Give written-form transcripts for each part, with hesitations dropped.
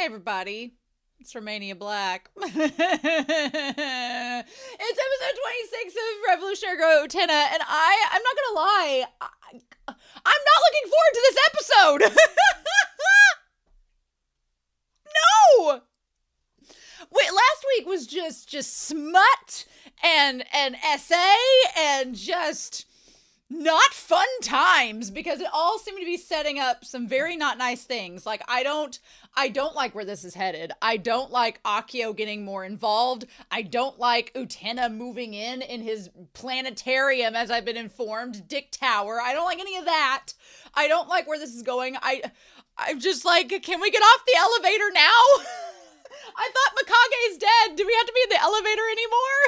Hey everybody, it's Romania Black. It's episode 26 of Revolutionary Girl Utena, and I'm not gonna lie, I'm not looking forward to this episode. No! Wait, last week was just smut and essay and just not fun times because it all seemed to be setting up some very not nice things. Like, I don't like where this is headed. I don't like Akio getting more involved. I don't like Utena moving in his planetarium, as I've been informed, Dick Tower. I don't like any of that. I don't like where this is going. I'm just like, can we get off the elevator now? I thought Mikage's dead. Do we have to be in the elevator anymore?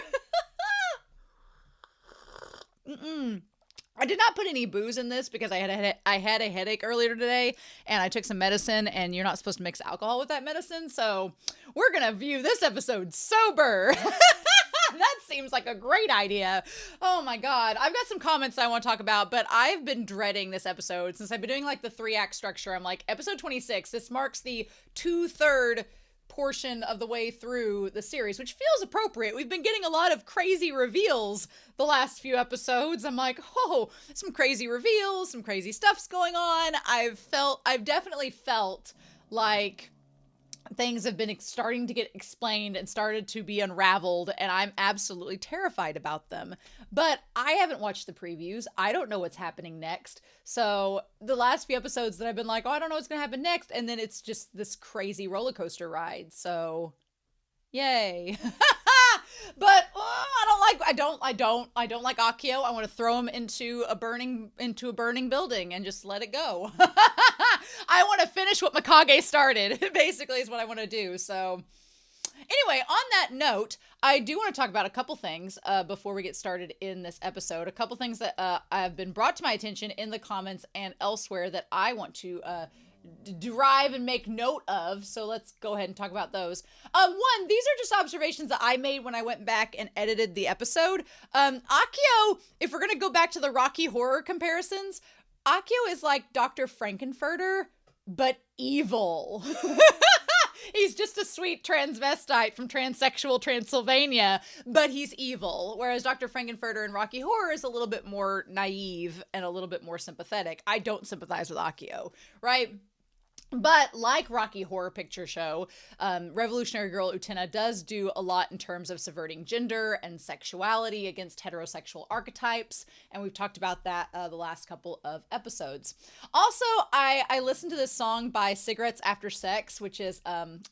I did not put any booze in this because I had a headache earlier today, and I took some medicine, and you're not supposed to mix alcohol with that medicine, so we're gonna view this episode sober. That seems like a great idea. Oh my god. I've got some comments I want to talk about, but I've been dreading this episode since I've been doing like the 3-act structure. I'm like, episode 26, this marks the 2/3 portion of the way through the series, which feels appropriate. We've been getting a lot of crazy reveals the last few episodes. I'm like, oh, some crazy reveals, some crazy stuff's going on. I've definitely felt like things have been starting to get explained and started to be unraveled, and I'm absolutely terrified about them. But I haven't watched the previews. I don't know what's happening next. So the last few episodes that I've been like, oh, I don't know what's going to happen next. And then it's just this crazy roller coaster ride. So yay. But I don't like Akio. I want to throw him into a burning building and just let it go. I want to finish what Mikage started, basically, is what I want to do. So anyway, on that note, I do want to talk about a couple things before we get started in this episode. A couple things that have been brought to my attention in the comments and elsewhere that I want to derive and make note of. So let's go ahead and talk about those. One, these are just observations that I made when I went back and edited the episode. Akio, if we're going to go back to the Rocky Horror comparisons, Akio is like Dr. Frankenfurter, but evil. He's just a sweet transvestite from transsexual Transylvania, but he's evil. Whereas Dr. Frankenfurter in Rocky Horror is a little bit more naive and a little bit more sympathetic. I don't sympathize with Akio, right? But like Rocky Horror Picture Show, Revolutionary Girl Utena does do a lot in terms of subverting gender and sexuality against heterosexual archetypes, and we've talked about that the last couple of episodes. Also, I listened to this song by Cigarettes After Sex, which is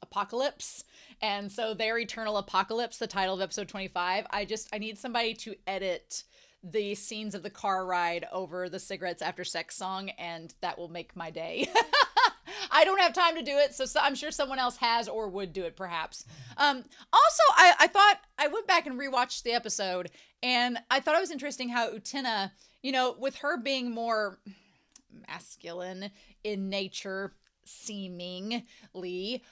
Apocalypse, and so their Eternal Apocalypse, the title of episode 25. I need somebody to edit the scenes of the car ride over the Cigarettes After Sex song, and that will make my day. I don't have time to do it, so I'm sure someone else has or would do it, perhaps. Also, I thought I went back and rewatched the episode, and I thought it was interesting how Utena, with her being more masculine in nature, seemingly,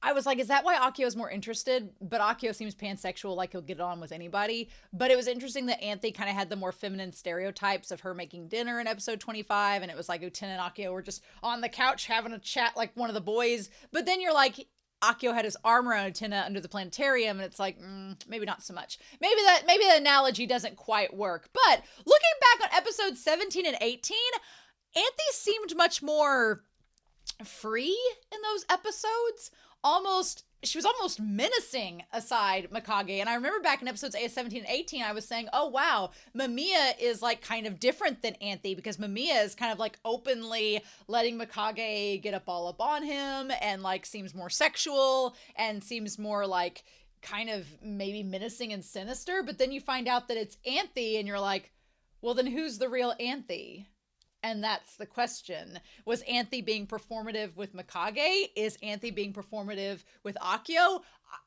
I was like, is that why Akio is more interested? But Akio seems pansexual, like he'll get on with anybody. But it was interesting that Anthy kind of had the more feminine stereotypes of her making dinner in episode 25. And it was like Utena and Akio were just on the couch having a chat like one of the boys. But then you're like, Akio had his arm around Utena under the planetarium. And it's like, maybe not so much. Maybe the analogy doesn't quite work. But looking back on episodes 17 and 18, Anthy seemed much more free in those episodes. She was almost menacing aside Mikage. And I remember back in episodes 17 and 18, I was saying, oh, wow, Mamiya is like kind of different than Anthy because Mamiya is kind of like openly letting Mikage get all up on him and like seems more sexual and seems more like kind of maybe menacing and sinister. But then you find out that it's Anthy and you're like, well, then who's the real Anthy? And that's the question. Was Anthy being performative with Mikage? Is Anthy being performative with Akio?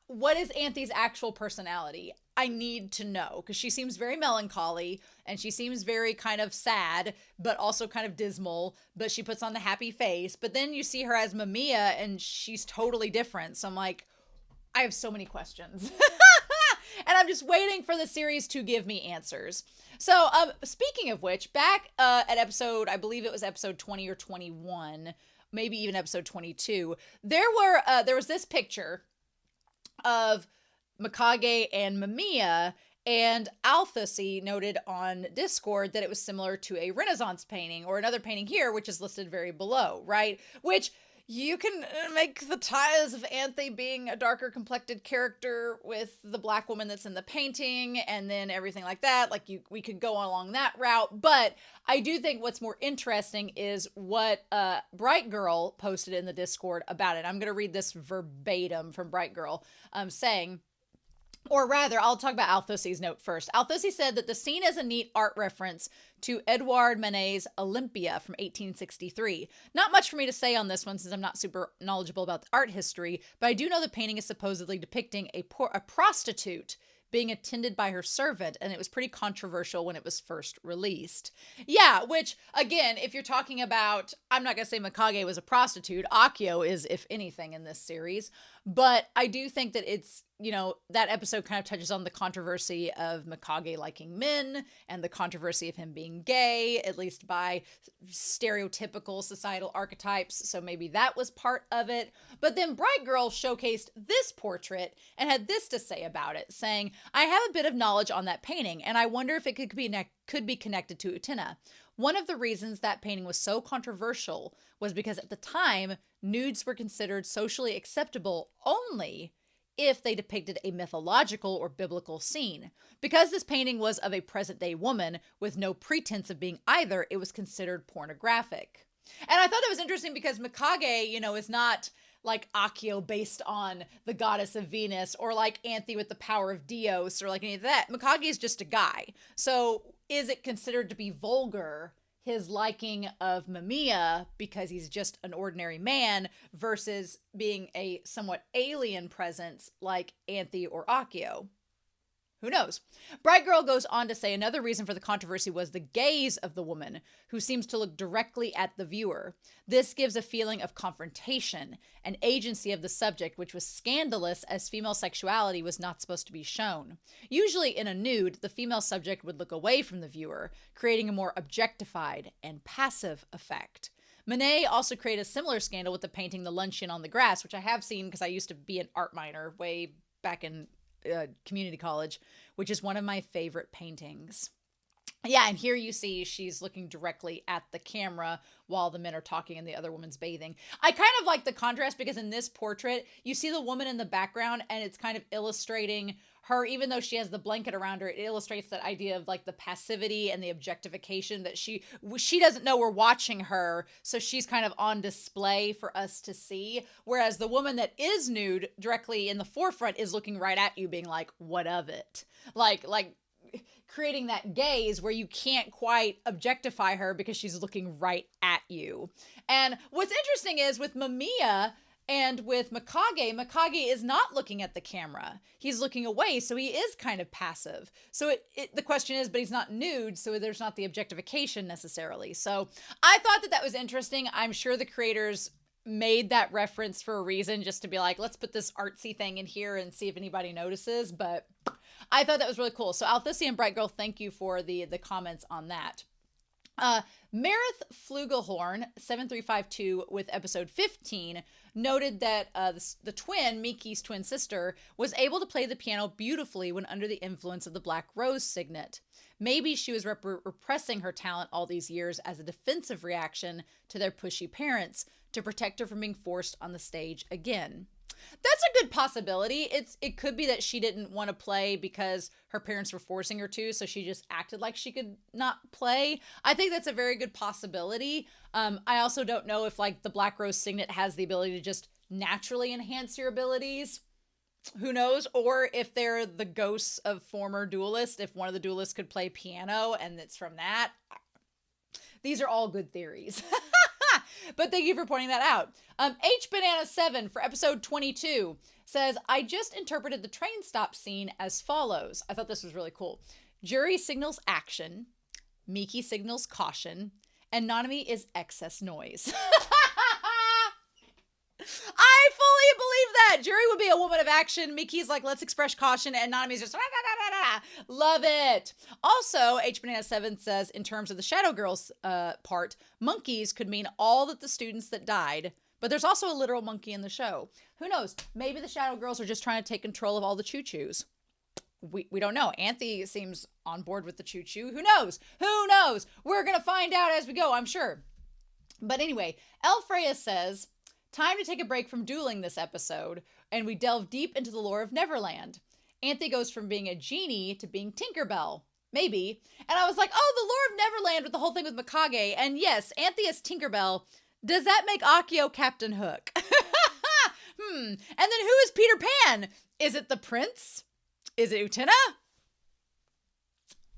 What is Anthy's actual personality? I need to know, because she seems very melancholy and she seems very kind of sad, but also kind of dismal, but she puts on the happy face. But then you see her as Mamiya and she's totally different. So I'm like, I have so many questions. And I'm just waiting for the series to give me answers. So, speaking of which, back at episode, I believe it was episode 20 or 21, maybe even episode 22, there was this picture of Mikage and Mamiya, and Anthy noted on Discord that it was similar to a Renaissance painting, or another painting here, which is listed very below, right? Which you can make the ties of Anthy being a darker complected character with the black woman that's in the painting, and then everything like that. Like, we could go along that route, but I do think what's more interesting is what Bright Girl posted in the Discord about it. I'm going to read this verbatim from Bright Girl, saying, or rather, I'll talk about Althusi's note first. Althusi said that the scene is a neat art reference to Edouard Manet's Olympia from 1863. Not much for me to say on this one since I'm not super knowledgeable about the art history, but I do know the painting is supposedly depicting a prostitute being attended by her servant, and it was pretty controversial when it was first released. Yeah, which, again, if you're talking about, I'm not going to say Mikage was a prostitute, Akio is, if anything, in this series, but I do think that it's, you know, that episode kind of touches on the controversy of Mikage liking men, and the controversy of him being gay, at least by stereotypical societal archetypes, so maybe that was part of it. But then Bright Girl showcased this portrait and had this to say about it, saying, I have a bit of knowledge on that painting, and I wonder if it could be connected to Utena. One of the reasons that painting was so controversial was because at the time, nudes were considered socially acceptable only if they depicted a mythological or biblical scene. Because this painting was of a present-day woman with no pretense of being either, it was considered pornographic. And I thought that was interesting because Mikage, you know, is not like Akio based on the goddess of Venus, or like Anthy with the power of Dios, or like any of that. Mikage is just a guy. So is it considered to be vulgar, his liking of Mamiya, because he's just an ordinary man, versus being a somewhat alien presence like Anthy or Akio? Who knows? Bright Girl goes on to say another reason for the controversy was the gaze of the woman, who seems to look directly at the viewer. This gives a feeling of confrontation and agency of the subject, which was scandalous as female sexuality was not supposed to be shown. Usually in a nude, the female subject would look away from the viewer, creating a more objectified and passive effect. Manet also created a similar scandal with the painting The Luncheon on the Grass, which I have seen because I used to be an art minor way back in community college, which is one of my favorite paintings. Yeah, and here you see she's looking directly at the camera while the men are talking and the other woman's bathing. I kind of like the contrast because in this portrait, you see the woman in the background and it's kind of illustrating her, even though she has the blanket around her, it illustrates that idea of like the passivity and the objectification that she doesn't know we're watching her, so she's kind of on display for us to see. Whereas the woman that is nude directly in the forefront is looking right at you being like, what of it? Like creating that gaze where you can't quite objectify her because she's looking right at you. And what's interesting is with Mamiya and with Mikage is not looking at the camera. He's looking away, so he is kind of passive. So the question is, but he's not nude, so there's not the objectification necessarily. So I thought that was interesting. I'm sure the creators made that reference for a reason, just to be like, let's put this artsy thing in here and see if anybody notices. But I thought that was really cool. So Althusi and Bright Girl, thank you for the comments on that. Meredith Flugelhorn 7352 with episode 15 noted that the twin, Miki's twin sister, was able to play the piano beautifully when under the influence of the Black Rose signet. Maybe she was repressing her talent all these years as a defensive reaction to their pushy parents to protect her from being forced on the stage again. That's a good possibility. It could be that she didn't want to play because her parents were forcing her to, so she just acted like she could not play. I think that's a very good possibility. I also don't know if like the Black Rose signet has the ability to just naturally enhance your abilities. Who knows? Or if they're the ghosts of former duelists, if one of the duelists could play piano and it's from that. These are all good theories. But thank you for pointing that out. HBanana7 for episode 22 says, I just interpreted the train stop scene as follows. I thought this was really cool. Jury signals action, Miki signals caution, and Nanami is excess noise. I fully believe that. Jury would be a woman of action. Miki's like, let's express caution, and Nanami's just Love it. Also, H Banana 7 says, in terms of the Shadow Girls part, monkeys could mean all that the students that died, but there's also a literal monkey in the show. Who knows? Maybe the Shadow Girls are just trying to take control of all the choo-choos. We don't know. Anthy seems on board with the choo-choo. Who knows? Who knows? We're going to find out as we go, I'm sure. But anyway, Elfreya says, time to take a break from dueling this episode, and we delve deep into the lore of Neverland. Anthy goes from being a genie to being Tinkerbell. Maybe. And I was like, oh, the lore of Neverland with the whole thing with Mikage. And yes, Anthy is Tinkerbell. Does that make Akio Captain Hook? And then who is Peter Pan? Is it the prince? Is it Utena?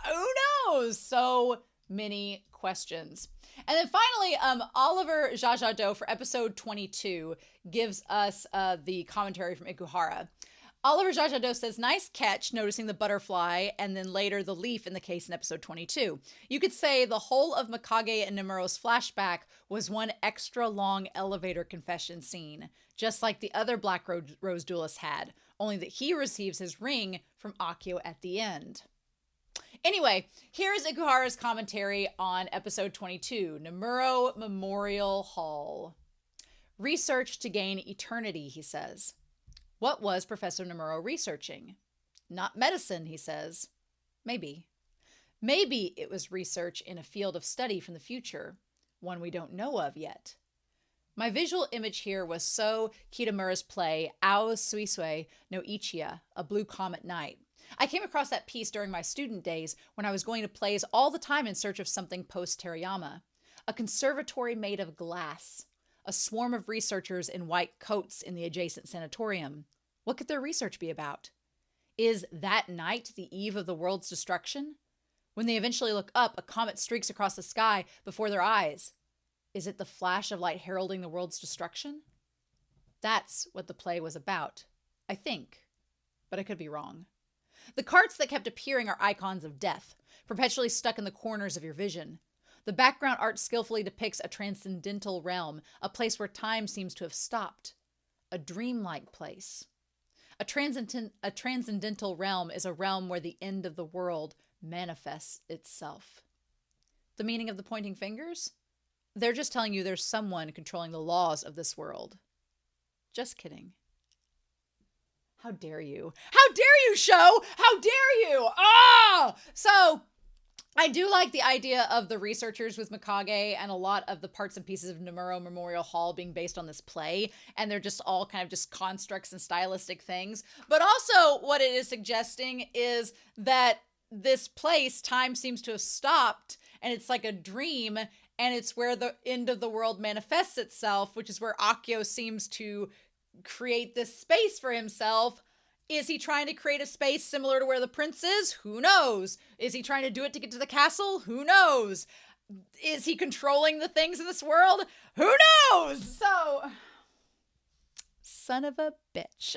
Who knows? So many questions. And then finally, Oliver Jajado for episode 22 gives us the commentary from Ikuhara. Oliver Jajado says, nice catch, noticing the butterfly and then later the leaf in the case in episode 22. You could say the whole of Mikage and Nemuro's flashback was one extra long elevator confession scene, just like the other Black Rose duelist had, only that he receives his ring from Akio at the end. Anyway, here's Ikuhara's commentary on episode 22, Nemuro Memorial Hall. Research to gain eternity, he says. What was Professor Nemuro researching? Not medicine, he says. Maybe. Maybe it was research in a field of study from the future, one we don't know of yet. My visual image here was So Kitamura's play, Ao Suisue no Ichiya, A Blue Comet Night. I came across that piece during my student days when I was going to plays all the time in search of something post-Terayama. A conservatory made of glass. A swarm of researchers in white coats in the adjacent sanatorium. What could their research be about? Is that night the eve of the world's destruction? When they eventually look up, a comet streaks across the sky before their eyes. Is it the flash of light heralding the world's destruction? That's what the play was about, I think, but I could be wrong. The carts that kept appearing are icons of death, perpetually stuck in the corners of your vision. The background art skillfully depicts a transcendental realm, a place where time seems to have stopped. A dreamlike place. A transcendental realm is a realm where the end of the world manifests itself. The meaning of the pointing fingers? They're just telling you there's someone controlling the laws of this world. Just kidding. How dare you? How dare you, show? How dare you? Ah! So, I do like the idea of the researchers with Mikage and a lot of the parts and pieces of Nemuro Memorial Hall being based on this play, and they're just all kind of just constructs and stylistic things. But also what it is suggesting is that this place, time seems to have stopped, and it's like a dream, and it's where the end of the world manifests itself, which is where Akio seems to create this space for himself. Is he trying to create a space similar to where the prince is? Who knows? Is he trying to do it to get to the castle? Who knows? Is he controlling the things in this world? Who knows? So, son of a bitch.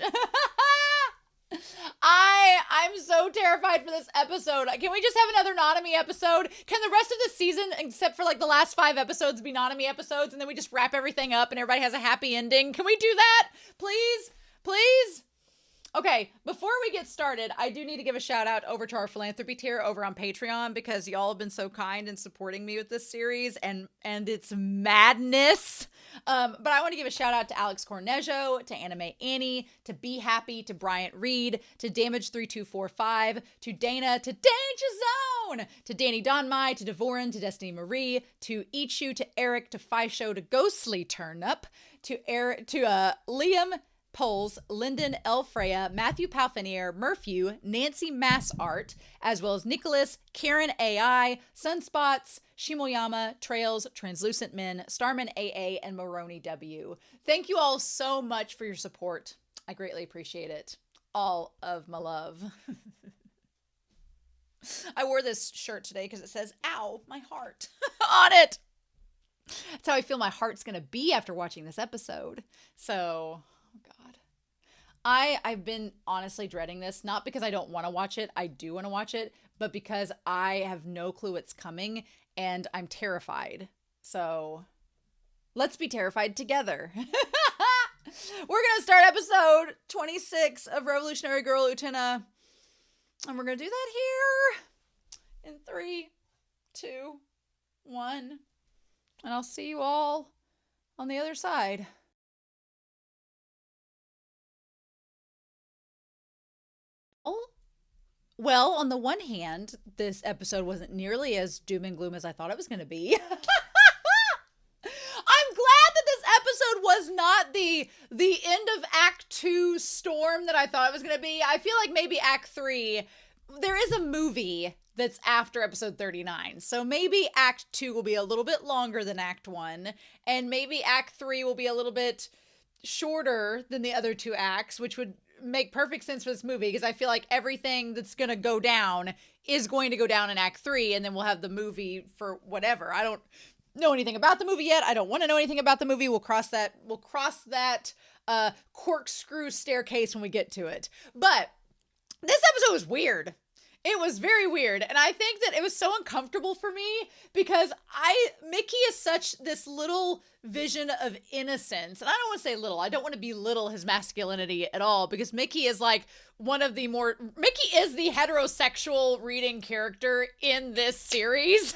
I'm so terrified for this episode. Can we just have another Nanami episode? Can the rest of the season, except for like the last 5 episodes, be Nanami episodes, and then we just wrap everything up and everybody has a happy ending? Can we do that? Please? Please? Okay, before we get started, I do need to give a shout out over to our philanthropy tier over on Patreon, because y'all have been so kind in supporting me with this series and its madness. But I want to give a shout out to Alex Cornejo, to Anime Annie, to Be Happy, to Bryant Reed, to Damage3245, to Dana, to Danger Zone, to Danny Donmai, to Devorin, to Destiny Marie, to Ichu, to Eric, to Fisho, to Ghostly Turnup, to Liam Poles, Lyndon L. Freya, Matthew Palfinier, Murphew, Nancy Massart, as well as Nicholas, Karen AI, Sunspots, Shimoyama, Trails, Translucent Men, Starman AA, and Moroni W. Thank you all so much for your support. I greatly appreciate it. All of my love. I wore this shirt today because it says, ow, my heart on it. That's how I feel my heart's going to be after watching this episode. So... oh God. I've been honestly dreading this, not because I don't want to watch it. I do want to watch it, but because I have no clue what's coming and I'm terrified. So let's be terrified together. We're going to start episode 26 of Revolutionary Girl Utena And we're going to do that here in 3, 2, 1. And I'll see you all on the other side. Well, on the one hand, this episode wasn't nearly as doom and gloom as I thought it was going to be. I'm glad that this episode was not the end of Act 2 storm that I thought it was going to be. I feel like maybe Act 3, there is a movie that's after episode 39. So maybe Act 2 will be a little bit longer than Act 1. And maybe Act 3 will be a little bit shorter than the other 2 acts, which would make perfect sense for this movie, because I feel like everything that's going to go down is going to go down in Act 3, and then we'll have the movie for whatever. I don't know anything about the movie yet. I don't want to know anything about the movie. We'll cross that corkscrew staircase when we get to it. But this episode was weird. It was very weird. And I think that it was so uncomfortable for me because Miki is such this little vision of innocence. And I don't want to say little. I don't want to belittle his masculinity at all, because Miki is like Miki is the heterosexual reading character in this series.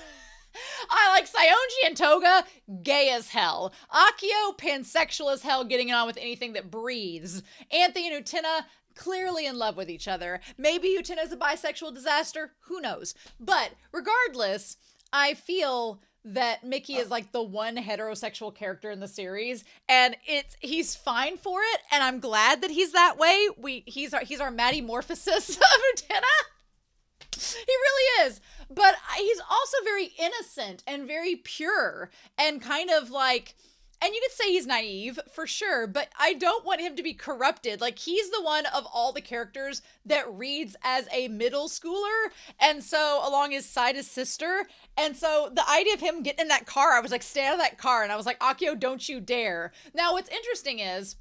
I like Saionji and Touga, gay as hell. Akio, pansexual as hell, getting on with anything that breathes. Anthy and Utena, clearly in love with each other. Maybe Utena is a bisexual disaster. Who knows? But regardless, I feel that Miki is like the one heterosexual character in the series, and he's fine for it, and I'm glad that he's that way. He's our Maddie Morphosis of Utena. He really is. But he's also very innocent and very pure and kind of like, and you could say he's naive for sure, but I don't want him to be corrupted. Like, he's the one of all the characters that reads as a middle schooler. And so along his side, his sister. And so the idea of him getting in that car, I was like, stay out of that car. And I was like, Akio, don't you dare. Now, what's interesting is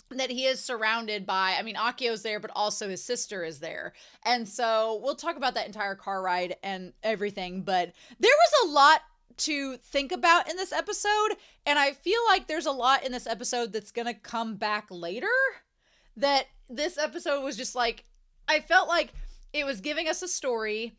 that he is surrounded by, Akio's there, but also his sister is there. And so we'll talk about that entire car ride and everything. But there was a lot to think about in this episode, and I feel like there's a lot in this episode that's gonna come back later. That this episode was just like, I felt like it was giving us a story,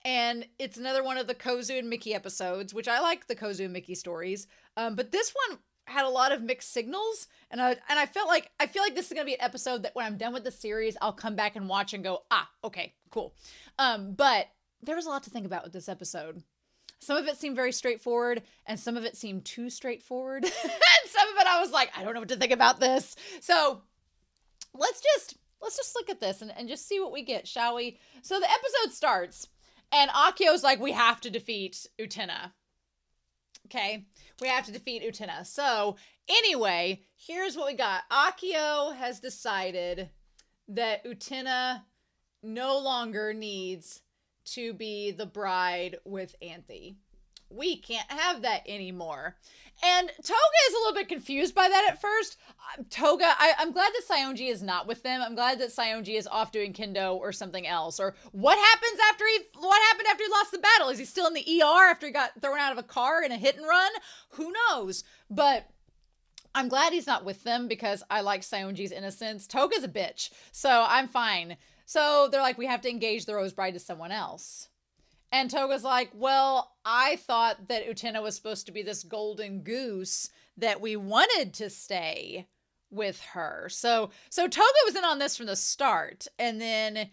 and it's another one of the Kozue and Miki episodes, which I like the Kozue and Miki stories, but this one had a lot of mixed signals, and I feel like this is gonna be an episode that when I'm done with the series, I'll come back and watch and go, okay, cool. But there was a lot to think about with this episode. Some of it seemed very straightforward, and some of it seemed too straightforward. And some of it I was like, I don't know what to think about this. So let's just look at this and just see what we get, shall we? So the episode starts, and Akio's like, we have to defeat Utena. Okay, we have to defeat Utena. So anyway, here's what we got. Akio has decided that Utena no longer needs to be the bride with Anthy. We can't have that anymore. And Touga is a little bit confused by that at first. Touga, I'm glad that Saionji is not with them. I'm glad that Saionji is off doing kendo or something else. Or what happened after he lost the battle? Is he still in the ER after he got thrown out of a car in a hit and run? Who knows? But I'm glad he's not with them because I like Saionji's innocence. Toga's a bitch, so I'm fine. So they're like, we have to engage the Rose Bride to someone else. And Toga's like, well, I thought that Utena was supposed to be this golden goose that we wanted to stay with her. So Touga was in on this from the start. And then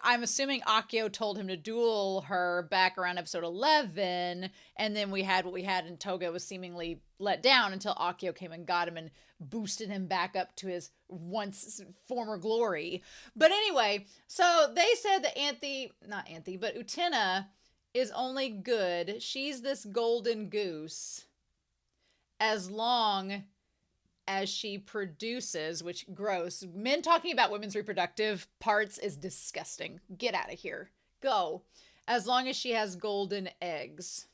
I'm assuming Akio told him to duel her back around episode 11. And then we had what we had, and Touga was seemingly let down until Akio came and got him and boosted him back up to his once former glory. But anyway, so they said that Utena is only good. She's this golden goose as long as she produces, which gross. Men talking about women's reproductive parts is disgusting. Get out of here. Go. As long as she has golden eggs,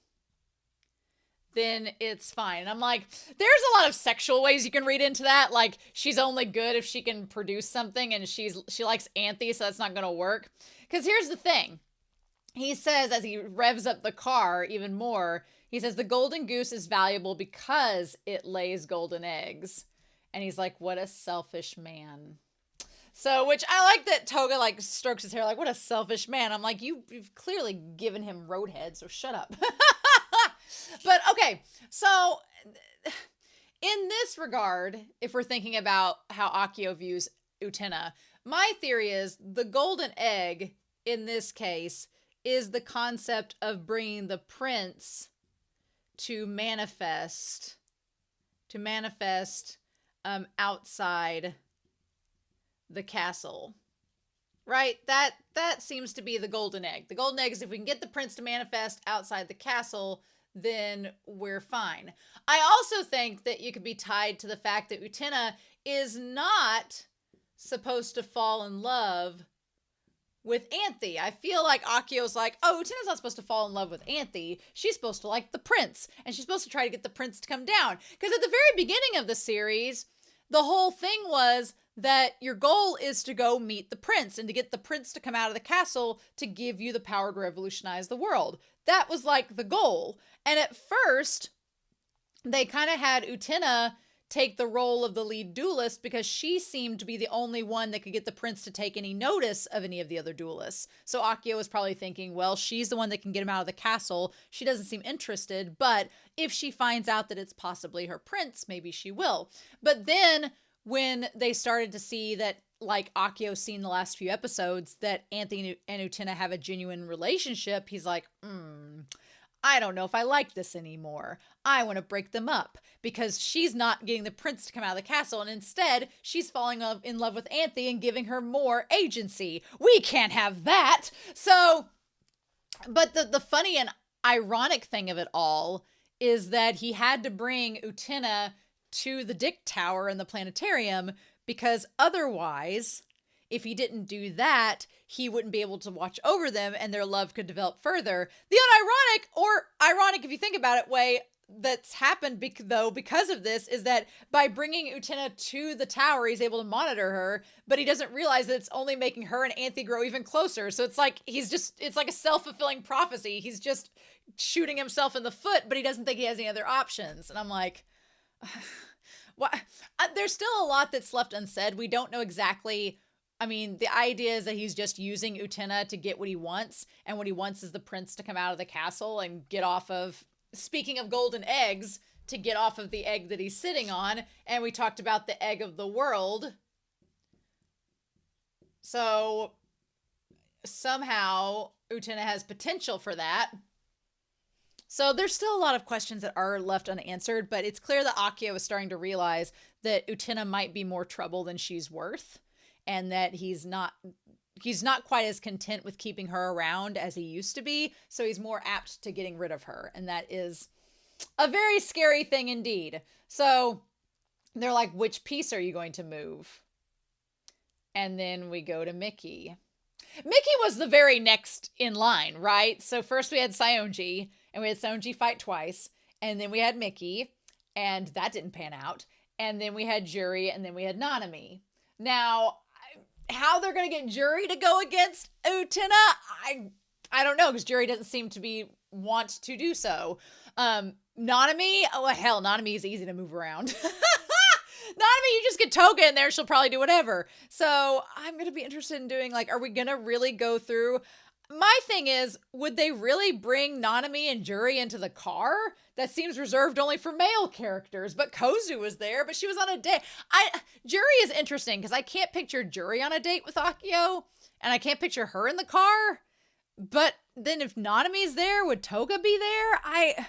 then it's fine. And I'm like, there's a lot of sexual ways you can read into that. Like, she's only good if she can produce something, and she likes Anthy, so that's not going to work. Because here's the thing. He says, as he revs up the car even more, he says, the golden goose is valuable because it lays golden eggs. And he's like, what a selfish man. So, which I like that Touga like strokes his hair like, what a selfish man. I'm like, you've clearly given him roadhead, so shut up. But okay, so in this regard, if we're thinking about how Akio views Utena, my theory is the golden egg in this case is the concept of bringing the prince to manifest outside the castle, right? That seems to be the golden egg. The golden egg is if we can get the prince to manifest outside the castle, then we're fine. I also think that you could be tied to the fact that Utena is not supposed to fall in love with Anthy. I feel like Akio's like, oh, Utena's not supposed to fall in love with Anthy. She's supposed to like the prince, and she's supposed to try to get the prince to come down. Because at the very beginning of the series, the whole thing was that your goal is to go meet the prince and to get the prince to come out of the castle to give you the power to revolutionize the world. That was like the goal. And at first, they kind of had Utena take the role of the lead duelist because she seemed to be the only one that could get the prince to take any notice of any of the other duelists. So Akio was probably thinking, well, she's the one that can get him out of the castle. She doesn't seem interested, but if she finds out that it's possibly her prince, maybe she will. But then when they started to see that, like Akio's seen the last few episodes, that Anthy and Utena have a genuine relationship, he's like, I don't know if I like this anymore. I want to break them up because she's not getting the prince to come out of the castle, and instead she's falling in love with Anthy and giving her more agency. We can't have that. So, but the funny and ironic thing of it all is that he had to bring Utena to the Dick Tower in the planetarium because otherwise, if he didn't do that, he wouldn't be able to watch over them and their love could develop further. The unironic, or ironic if you think about it, way that's happened because of this is that by bringing Utena to the tower, he's able to monitor her, but he doesn't realize that it's only making her and Anthy grow even closer. So it's like it's like a self-fulfilling prophecy. He's just shooting himself in the foot, but he doesn't think he has any other options. And I'm like, what? There's still a lot that's left unsaid. We don't know exactly. I mean, the idea is that he's just using Utena to get what he wants, and what he wants is the prince to come out of the castle and get off of, speaking of golden eggs, to get off of the egg that he's sitting on, and we talked about the egg of the world. So, somehow, Utena has potential for that. So there's still a lot of questions that are left unanswered, but it's clear that Akio is starting to realize that Utena might be more trouble than she's worth. And that he's not quite as content with keeping her around as he used to be. So he's more apt to getting rid of her. And that is a very scary thing indeed. So they're like, which piece are you going to move? And then we go to Miki. Miki was the very next in line, right? So first we had Saionji, and we had Saionji fight twice. And then we had Miki, and that didn't pan out. And then we had Juri, and then we had Nanami. Now, how they're going to get Juri to go against Utena, I don't know, because Juri doesn't seem to want to do so. Nanami, oh hell, Nanami is easy to move around. Nanami, you just get Touga in there, she'll probably do whatever. So I'm going to be interested in doing, like, are we going to really go through? My thing is, would they really bring Nanami and Juri into the car? That seems reserved only for male characters, but Kozue was there, but she was on a date. Juri is interesting because I can't picture Juri on a date with Akio, and I can't picture her in the car. But then if Nanami's there, would Touga be there? I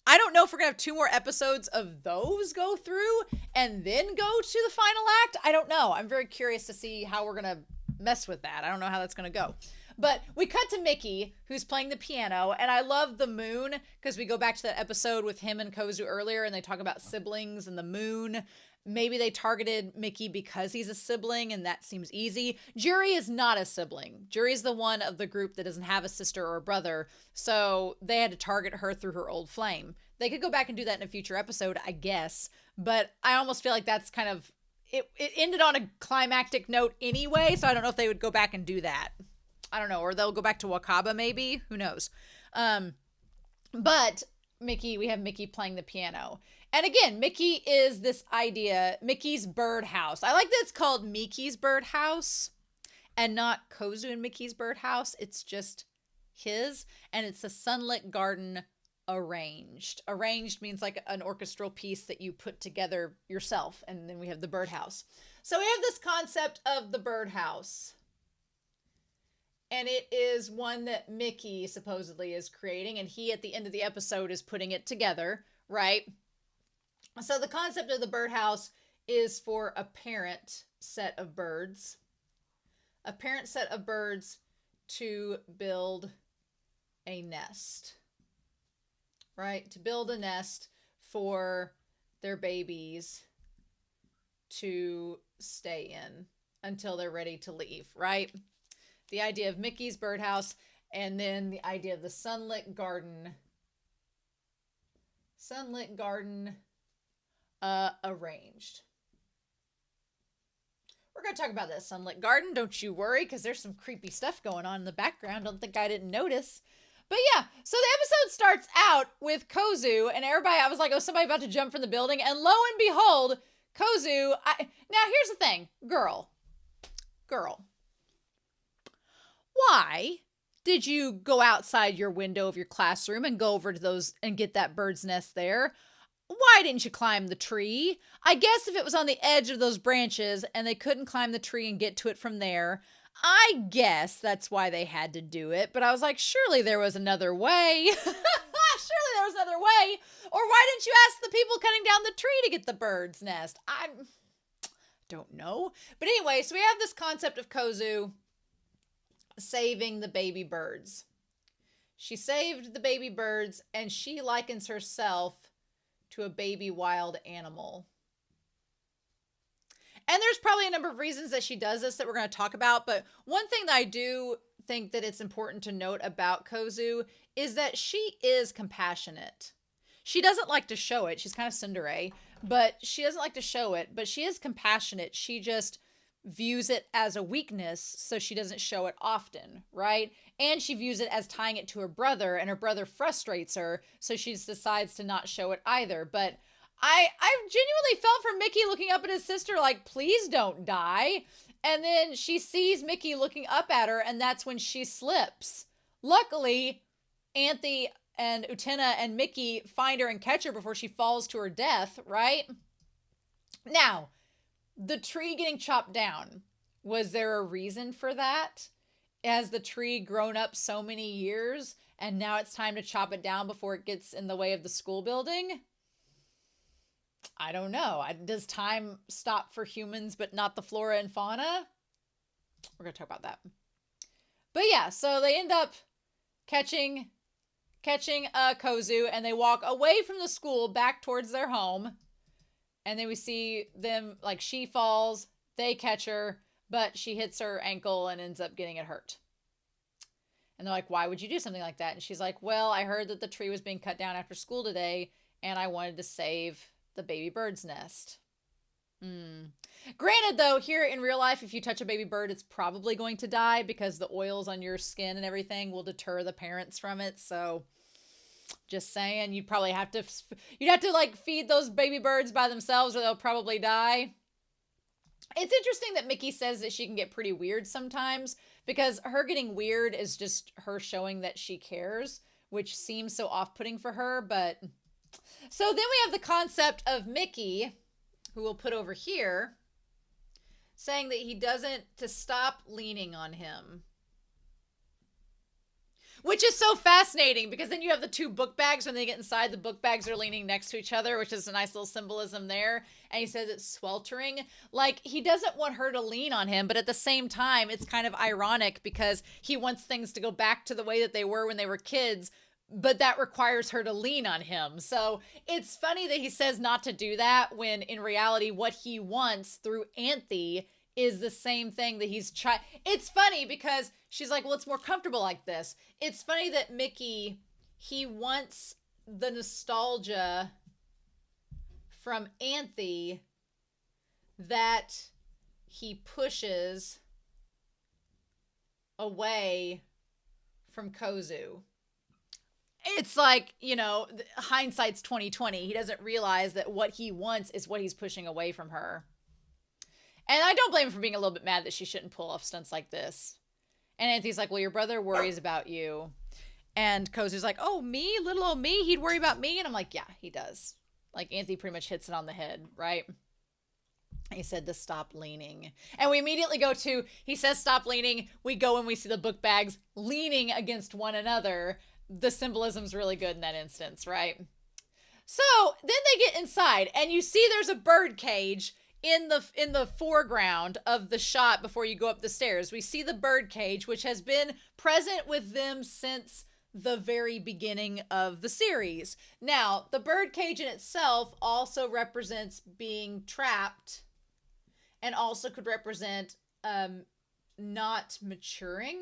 don't know if we're going to have 2 more episodes of those go through and then go to the final act. I don't know. I'm very curious to see how we're going to mess with that. I don't know how that's going to go. But we cut to Miki, who's playing the piano, and I love the moon, because we go back to that episode with him and Kozue earlier, and they talk about siblings and the moon. Maybe they targeted Miki because he's a sibling, and that seems easy. Juri is not a sibling. Juri's the one of the group that doesn't have a sister or a brother, so they had to target her through her old flame. They could go back and do that in a future episode, I guess, but I almost feel like that's kind of... It ended on a climactic note anyway, so I don't know if they would go back and do that. I don't know, or they'll go back to Wakaba maybe, who knows. But we have Miki playing the piano. And again, Miki is this idea, Miki's birdhouse. I like that it's called Miki's birdhouse and not Kozue and Miki's birdhouse. It's just his, and it's a sunlit garden arranged. Arranged means like an orchestral piece that you put together yourself, and then we have the birdhouse. So we have this concept of the birdhouse, and it is one that Miki supposedly is creating, and he at the end of the episode is putting it together, right? So the concept of the birdhouse is for a parent set of birds. A parent set of birds to build a nest, right? To build a nest for their babies to stay in until they're ready to leave, right? The idea of Miki's birdhouse, and then the idea of the sunlit garden. Sunlit garden arranged. We're going to talk about that sunlit garden. Don't you worry, because there's some creepy stuff going on in the background. Don't think I didn't notice. But yeah, so the episode starts out with Kozue, and everybody, I was like, oh, somebody about to jump from the building. And lo and behold, Kozue, now here's the thing, girl, why did you go outside your window of your classroom and go over to those and get that bird's nest there? Why didn't you climb the tree? I guess if it was on the edge of those branches and they couldn't climb the tree and get to it from there, I guess that's why they had to do it. But I was like, surely there was another way. Surely there was another way. Or why didn't you ask the people cutting down the tree to get the bird's nest? I don't know. But anyway, so we have this concept of Kozue saving the baby birds. She saved the baby birds, and she likens herself to a baby wild animal. And there's probably a number of reasons that she does this that we're going to talk about. But one thing that I do think that it's important to note about Kozue is that she is compassionate. She doesn't like to show it. She's kind of tsundere, but she doesn't like to show it. But she is compassionate. She just views it as a weakness, so she doesn't show it often, right? And she views it as tying it to her brother, and her brother frustrates her, so she decides to not show it either. But I genuinely felt for Miki looking up at his sister like, please don't die. And then she sees Miki looking up at her, and that's when she slips. Luckily, Anthy and Utena and Miki find her and catch her before she falls to her death, right? Now, the tree getting chopped down, was there a reason for that? Has the tree grown up so many years and now it's time to chop it down before it gets in the way of the school building? I don't know. Does time stop for humans but not the flora and fauna? We're going to talk about that. But yeah, so they end up catching Kozue, and they walk away from the school back towards their home. And then we see them, like, she falls, they catch her, but she hits her ankle and ends up getting it hurt. And they're like, why would you do something like that? And she's like, well, I heard that the tree was being cut down after school today, and I wanted to save the baby bird's nest. Granted, though, here in real life, if you touch a baby bird, it's probably going to die because the oils on your skin and everything will deter the parents from it. So just saying, you'd have to like feed those baby birds by themselves or they'll probably die. It's interesting that Miki says that she can get pretty weird sometimes, because her getting weird is just her showing that she cares, which seems so off-putting for her. But so then we have the concept of Miki, who we'll put over here, saying that he doesn't, to stop leaning on him. Which is so fascinating, because then you have the two book bags. When they get inside, the book bags are leaning next to each other, which is a nice little symbolism there. And he says it's sweltering. Like, he doesn't want her to lean on him, but at the same time, it's kind of ironic because he wants things to go back to the way that they were when they were kids, but that requires her to lean on him. So it's funny that he says not to do that, when in reality, what he wants through Anthy is the same thing that he's trying. It's funny because she's like, well, it's more comfortable like this. It's funny that Miki, he wants the nostalgia from Anthy that he pushes away from Kozue. it's like, you know, hindsight's 2020. He doesn't realize that what he wants is what he's pushing away from her. And I don't blame him for being a little bit mad that she shouldn't pull off stunts like this. And Anthy's like, well, your brother worries about you. And Kozu's like, oh, me? Little old me? He'd worry about me? And I'm like, yeah, he does. Like, Anthy pretty much hits it on the head, right? He said to stop leaning. And we immediately go to, he says stop leaning. We go and we see the book bags leaning against one another. The symbolism's really good in that instance, right? So then they get inside and you see there's a bird cage in the foreground of the shot before you go up the stairs. We see the bird cage, which has been present with them since the very beginning of the series. Now, the bird cage in itself also represents being trapped and also could represent not maturing.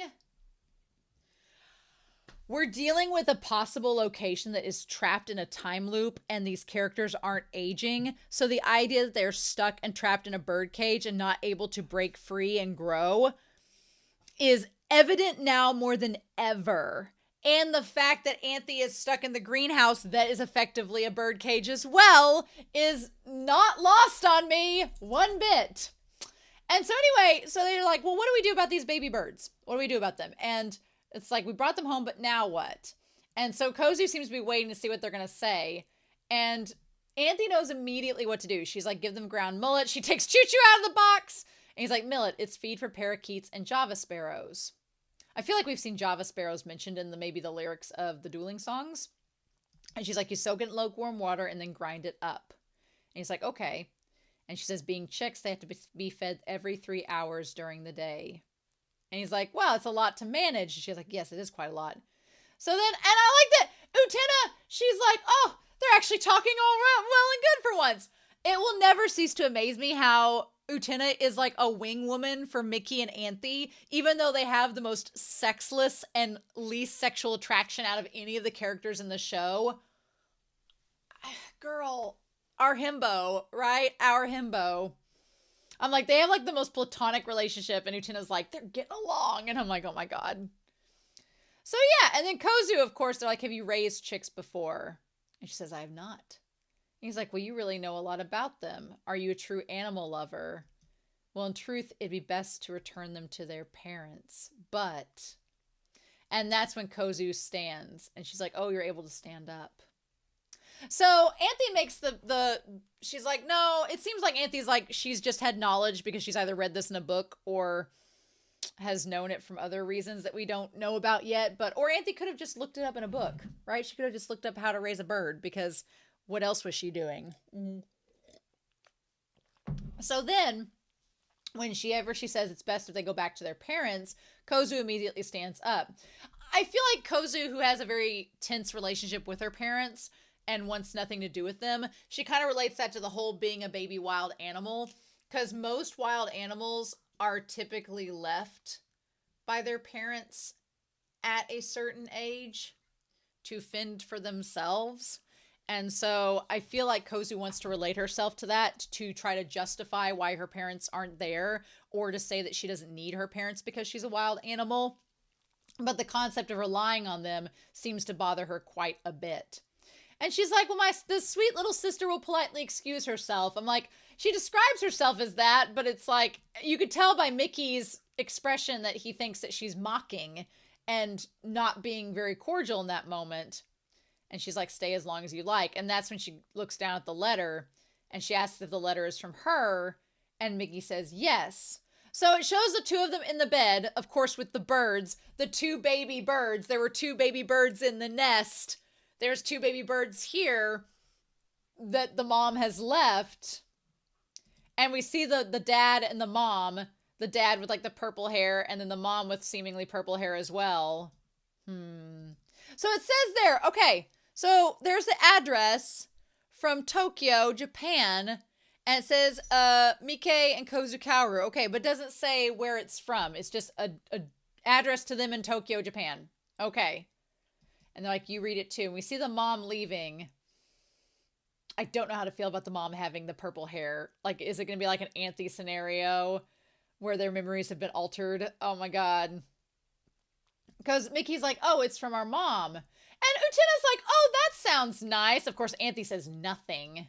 We're dealing with a possible location that is trapped in a time loop and these characters aren't aging. So the idea that they're stuck and trapped in a bird cage and not able to break free and grow is evident now more than ever. And the fact that Anthy is stuck in the greenhouse that is effectively a bird cage as well is not lost on me one bit. And so anyway, so they're like, well, what do we do about these baby birds? What do we do about them? And it's like, we brought them home, but now what? And so Kozue seems to be waiting to see what they're going to say. And Anthy knows immediately what to do. She's like, give them ground mullet. She takes Choo Choo out of the box. And he's like, millet, it's feed for parakeets and Java sparrows. I feel like we've seen Java sparrows mentioned in maybe the lyrics of the dueling songs. And she's like, you soak it in lukewarm water and then grind it up. And he's like, okay. And she says, being chicks, they have to be fed every 3 hours during the day. And he's like, wow, it's a lot to manage. She's like, yes, it is quite a lot. So then, and I like that Utena, she's like, oh, they're actually talking all well and good for once. It will never cease to amaze me how Utena is like a wing woman for Miki and Anthy, even though they have the most sexless and least sexual attraction out of any of the characters in the show. Girl, our himbo, right? Our himbo. I'm like, they have like the most platonic relationship, and Utena's like, they're getting along. And I'm like, oh my God. So yeah, and then Kozue, of course, they're like, have you raised chicks before? And she says, I have not. And he's like, well, you really know a lot about them. Are you a true animal lover? Well, in truth, it'd be best to return them to their parents. But, and that's when Kozue stands. And she's like, oh, you're able to stand up. So Anthy makes she's like, no, it seems like Anthy's like, she's just had knowledge because she's either read this in a book or has known it from other reasons that we don't know about yet. Or Anthy could have just looked it up in a book, right? She could have just looked up how to raise a bird because what else was she doing? So then whenever she says it's best if they go back to their parents, Kozue immediately stands up. I feel like Kozue, who has a very tense relationship with her parents, and wants nothing to do with them. She kind of relates that to the whole being a baby wild animal, because most wild animals are typically left by their parents at a certain age to fend for themselves. And so I feel like Kozue wants to relate herself to that, to try to justify why her parents aren't there, or to say that she doesn't need her parents because she's a wild animal. But the concept of relying on them seems to bother her quite a bit. And she's like, well, this sweet little sister will politely excuse herself. I'm like, she describes herself as that, but it's like, you could tell by Miki's expression that he thinks that she's mocking and not being very cordial in that moment. And she's like, stay as long as you like. And that's when she looks down at the letter and she asks if the letter is from her. And Miki says, yes. So it shows the two of them in the bed, of course, with the birds, the two baby birds. There were two baby birds in the nest. There's two baby birds here that the mom has left. And we see the dad and the mom. The dad with like the purple hair and then the mom with seemingly purple hair as well. So it says there, okay, so there's the address from Tokyo, Japan. And it says Miki and Kozue. Okay, but it doesn't say where it's from. It's just a address to them in Tokyo, Japan. Okay. And they're like, you read it too. And we see the mom leaving. I don't know how to feel about the mom having the purple hair. Like, is it going to be like an Anthy scenario where their memories have been altered? Oh my God. Because Miki's like, oh, it's from our mom. And Utena's like, oh, that sounds nice. Of course, Anthy says nothing.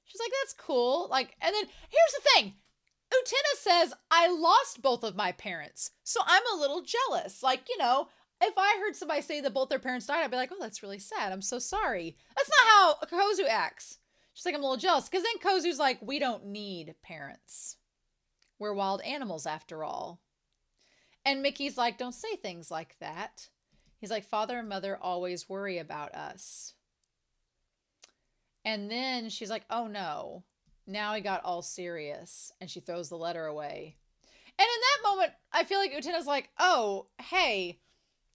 She's like, that's cool. Like, and then here's the thing. Utena says, I lost both of my parents, so I'm a little jealous. Like, you know, if I heard somebody say that both their parents died, I'd be like, oh, that's really sad. I'm so sorry. That's not how Kozue acts. She's like, I'm a little jealous. Because then Kozu's like, we don't need parents. We're wild animals after all. And Miki's like, don't say things like that. He's like, father and mother always worry about us. And then she's like, oh no. Now he got all serious. And she throws the letter away. And in that moment, I feel like Utena's like, oh, hey,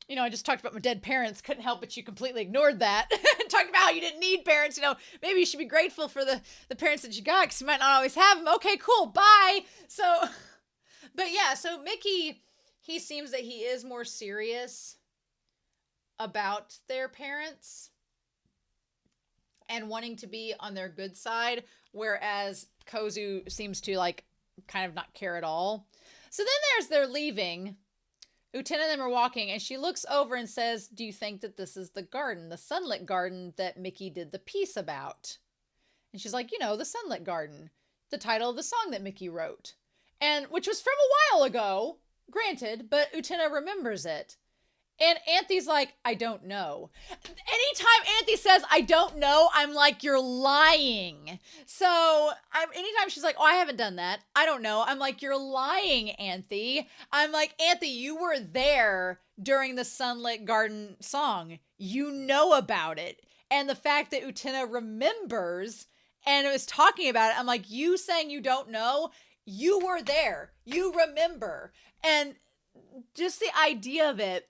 you know, I just talked about my dead parents. Couldn't help but you completely ignored that. Talked about how you didn't need parents. You know, maybe you should be grateful for the parents that you got because you might not always have them. Okay, cool. Bye. So, but yeah, so Miki, he seems that he is more serious about their parents and wanting to be on their good side, whereas Kozue seems to like kind of not care at all. So then they're leaving. Utena and them are walking, and she looks over and says, do you think that this is the garden, the sunlit garden that Miki did the piece about? And she's like, you know, the sunlit garden, the title of the song that Miki wrote, and which was from a while ago, granted, but Utena remembers it. And Anthy's like, I don't know. Anytime Anthy says, I don't know, I'm like, you're lying. So anytime she's like, oh, I haven't done that, I don't know, I'm like, you're lying, Anthy. I'm like, Anthy, you were there during the Sunlit Garden song. You know about it. And the fact that Utena remembers and was talking about it, I'm like, you saying you don't know, you were there. You remember. And just the idea of it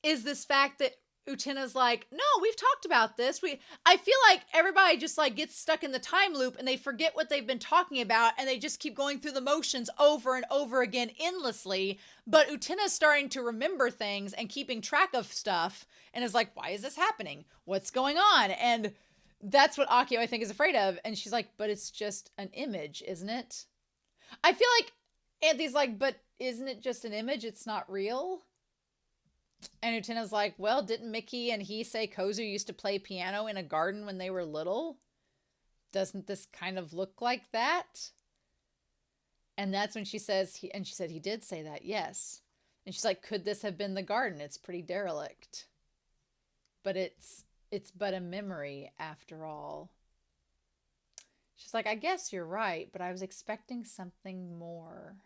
is this fact that Utena's like, no, we've talked about this. I feel like everybody just like gets stuck in the time loop and they forget what they've been talking about and they just keep going through the motions over and over again endlessly. But Utena's starting to remember things and keeping track of stuff and is like, why is this happening? What's going on? And that's what Akio, I think, is afraid of. And she's like, but it's just an image, isn't it? I feel like Anthy's like, but isn't it just an image? It's not real. And Utena's like, well, didn't Miki and he say Kozue used to play piano in a garden when they were little? Doesn't this kind of look like that? And that's when she says, she said he did say that, yes. And she's like, could this have been the garden? It's pretty derelict. But it's but a memory after all. She's like, I guess you're right, but I was expecting something more.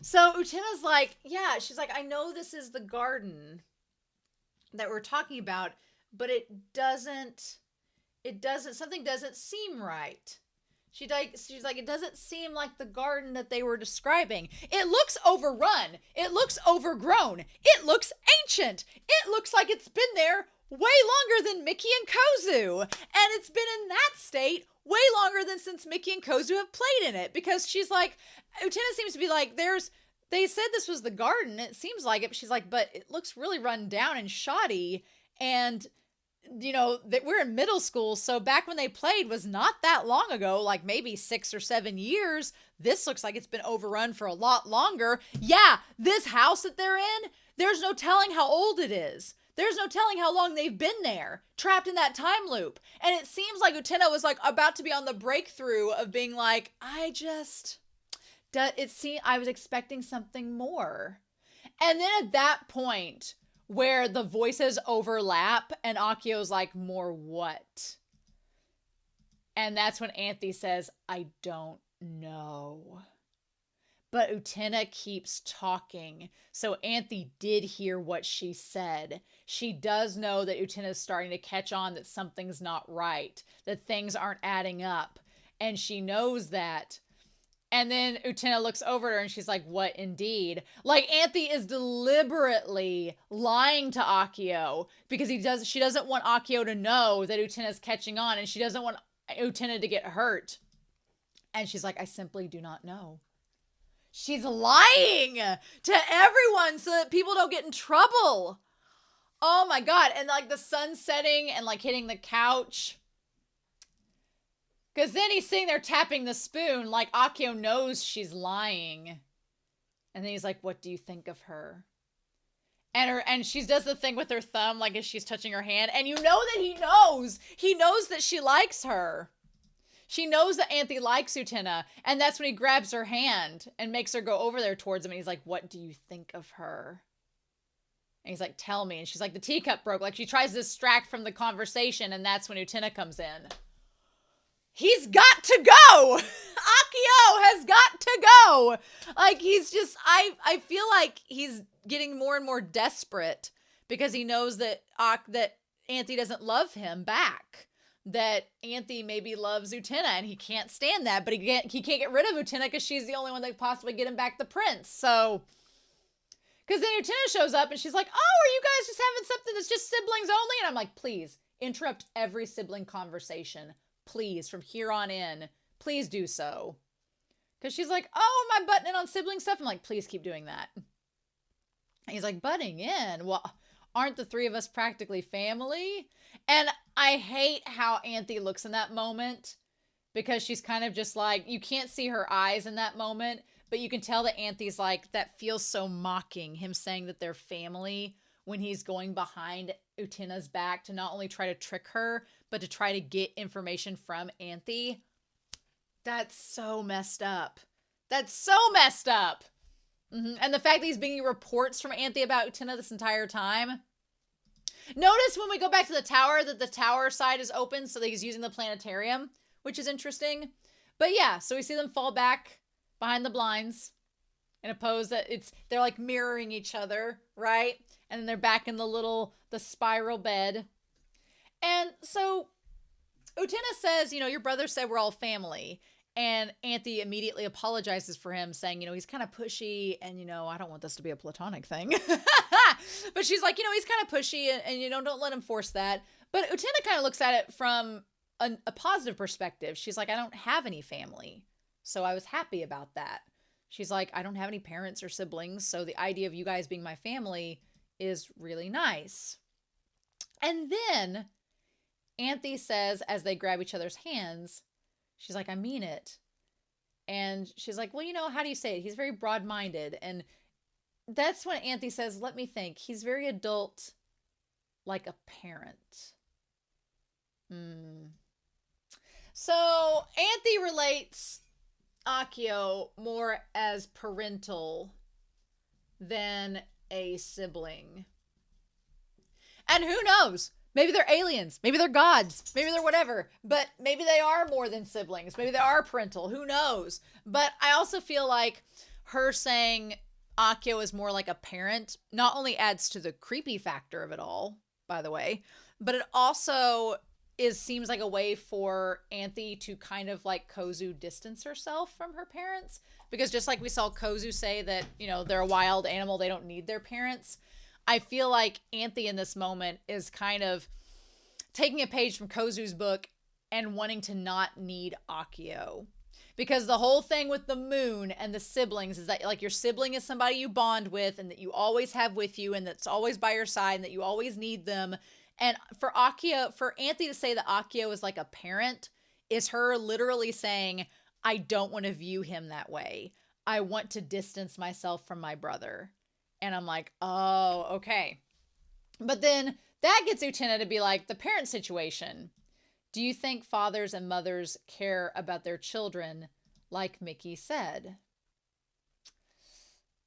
So Utena's like, yeah, she's like, I know this is the garden that we're talking about, but something doesn't seem right. She's like, it doesn't seem like the garden that they were describing. It looks overrun. It looks overgrown. It looks ancient. It looks like it's been there way longer than Miki and Kozue. And it's been in that state way longer than since Miki and Kozue have played in it. Because she's like, Utena seems to be like, they said this was the garden. It seems like it. But she's like, but it looks really run down and shoddy. And, you know, that we're in middle school. So back when they played was not that long ago, like maybe 6 or 7 years. This looks like it's been overrun for a lot longer. Yeah, this house that they're in, there's no telling how old it is. There's no telling how long they've been there, trapped in that time loop. And it seems like Utena was like about to be on the breakthrough of being like, I was expecting something more. And then at that point where the voices overlap and Akio's like, more what? And that's when Anthy says, I don't know. But Utena keeps talking. So Anthy did hear what she said. She does know that Utena is starting to catch on that something's not right, that things aren't adding up. And she knows that. And then Utena looks over at her and she's like, what indeed? Like Anthy is deliberately lying to Akio because she doesn't want Akio to know that Utena's catching on and she doesn't want Utena to get hurt. And she's like, I simply do not know. She's lying to everyone so that people don't get in trouble. Oh my God. And like the sun setting and like hitting the couch. Because then he's sitting there tapping the spoon like Akio knows she's lying. And then he's like, what do you think of her? and she does the thing with her thumb like as she's touching her hand, and you know that he knows that she likes her. She knows that Anthy likes Utena, and that's when he grabs her hand and makes her go over there towards him, and he's like, what do you think of her? And he's like, tell me. And she's like, the teacup broke. Like, she tries to distract from the conversation, and that's when Utena comes in. He's got to go! Akio has got to go! Like, he's just, I feel like he's getting more and more desperate because he knows that Anthy doesn't love him back. That Anthy maybe loves Utena, and he can't stand that, but he can't get rid of Utena because she's the only one that could possibly get him back the prince. So, because then Utena shows up and she's like, oh, are you guys just having something that's just siblings only? And I'm like, please, interrupt every sibling conversation. Please, from here on in, please do so. Because she's like, oh, am I butting in on sibling stuff? I'm like, please keep doing that. And he's like, butting in? Well, aren't the three of us practically family? And I hate how Anthy looks in that moment because she's kind of just like, you can't see her eyes in that moment, but you can tell that Anthy's like, that feels so mocking, him saying that they're family when he's going behind Utena's back to not only try to trick her, but to try to get information from Anthy. That's so messed up. That's so messed up. And the fact that he's bringing reports from Anthy about Utena this entire time. Notice when we go back to the tower that the tower side is open, so that he's using the planetarium, which is interesting. But yeah, so we see them fall back behind the blinds in a pose that they're like mirroring each other, right? And then they're back in the spiral bed. And so Utena says, you know, your brother said we're all family. And Anthy immediately apologizes for him, saying, you know, he's kind of pushy and, you know, I don't want this to be a platonic thing. But she's like, you know, he's kind of pushy and, you know, don't let him force that. But Utena kind of looks at it from a positive perspective. She's like, I don't have any family. So I was happy about that. She's like, I don't have any parents or siblings. So the idea of you guys being my family is really nice. And then Anthy says, as they grab each other's hands, she's like, I mean it. And she's like, well, you know, how do you say it? He's very broad-minded. And that's when Anthy says, let me think. He's very adult, like a parent. So Anthy relates Akio more as parental than a sibling. And who knows? Maybe they're aliens. Maybe they're gods. Maybe they're whatever. But maybe they are more than siblings. Maybe they are parental. Who knows? But I also feel like her saying Akio is more like a parent not only adds to the creepy factor of it all, by the way, but it also seems like a way for Anthy to kind of like Kozue distance herself from her parents. Because just like we saw Kozue say that, you know, they're a wild animal, they don't need their parents. I feel like Anthy in this moment is kind of taking a page from Kozue's book and wanting to not need Akio. Because the whole thing with the moon and the siblings is that like your sibling is somebody you bond with and that you always have with you and that's always by your side and that you always need them. And for Anthy to say that Akio is like a parent is her literally saying, I don't want to view him that way. I want to distance myself from my brother. And I'm like, oh, okay. But then that gets Utena to be like, the parent situation. Do you think fathers and mothers care about their children like Miki said?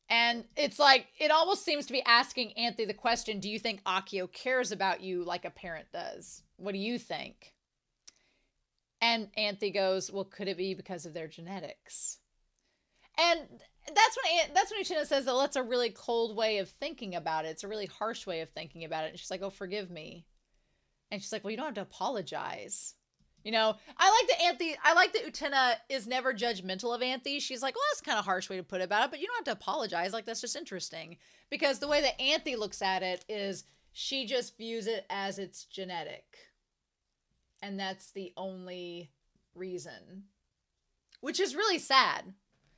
And it's like, it almost seems to be asking Anthy the question, do you think Akio cares about you like a parent does? What do you think? And Anthy goes, well, could it be because of their genetics? And that's when Utena says that that's a really cold way of thinking about it. It's a really harsh way of thinking about it. And she's like, oh, forgive me. And she's like, well, you don't have to apologize. You know, I like that Utena is never judgmental of Anthy. She's like, well, that's kind of a harsh way to put it about it, but you don't have to apologize. Like, that's just interesting. Because the way that Anthy looks at it is she just views it as it's genetic. And that's the only reason. Which is really sad.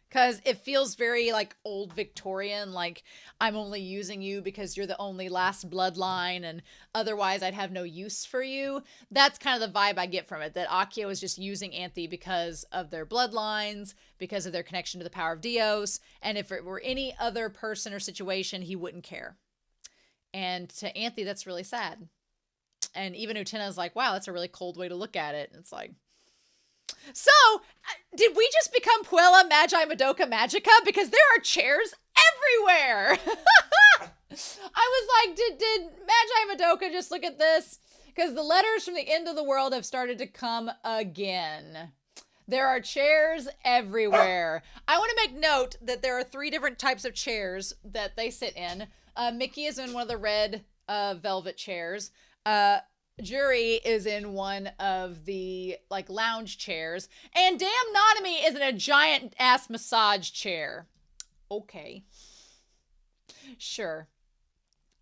Because it feels very like old Victorian, like I'm only using you because you're the only last bloodline and otherwise I'd have no use for you. That's kind of the vibe I get from it, that Akio is just using Anthy because of their bloodlines, because of their connection to the power of Dios, and if it were any other person or situation, he wouldn't care. And to Anthy, that's really sad. And even Utena's like, wow, that's a really cold way to look at it. And it's like, so did we just become Puella Magi Madoka Magica? Because there are chairs everywhere. I was like, did Magi Madoka just look at this? Because the letters from the end of the world have started to come again. There are chairs everywhere. I want to make note that there are 3 different types of chairs that they sit in. Miki is in one of the red velvet chairs. Jury is in one of the like lounge chairs. And damn Nanami is in a giant ass massage chair. Okay. Sure.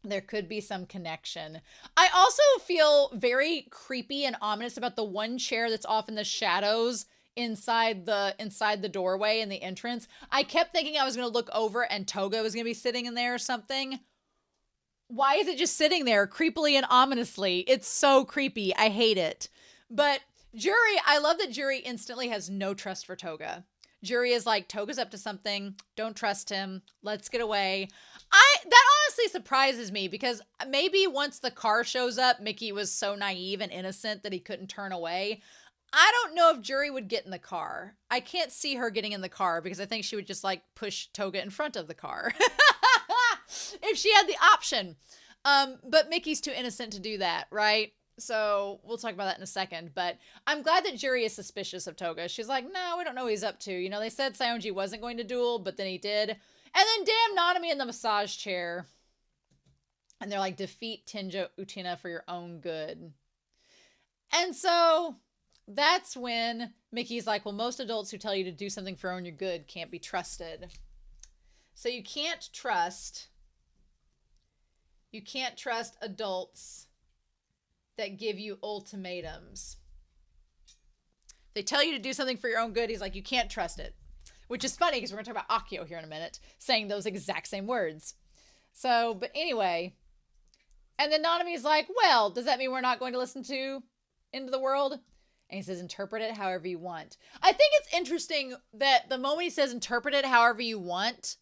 There could be some connection. I also feel very creepy and ominous about the one chair that's off in the shadows inside the doorway in the entrance. I kept thinking I was going to look over and Touga was going to be sitting in there or something. Why is it just sitting there creepily and ominously? It's so creepy. I hate it. But Jury, I love that Jury instantly has no trust for Touga. Jury is like, Toga's up to something. Don't trust him. Let's get away. That honestly surprises me because maybe once the car shows up, Miki was so naive and innocent that he couldn't turn away. I don't know if Jury would get in the car. I can't see her getting in the car because I think she would just like push Touga in front of the car. If she had the option. But Miki's too innocent to do that, right? So we'll talk about that in a second. But I'm glad that Jury is suspicious of Touga. She's like, no, we don't know what he's up to. You know, they said Saionji wasn't going to duel, but then he did. And then damn Nanami in the massage chair. And they're like, defeat Tenjo Utena for your own good. And so that's when Miki's like, well, most adults who tell you to do something for your own good can't be trusted. So you can't trust adults that give you ultimatums. They tell you to do something for your own good. He's like, you can't trust it. Which is funny because we're going to talk about Akio here in a minute, saying those exact same words. So, but anyway. And then Nanami's like, well, does that mean we're not going to listen to Into the World? And he says, interpret it however you want. I think it's interesting that the moment he says interpret it however you want,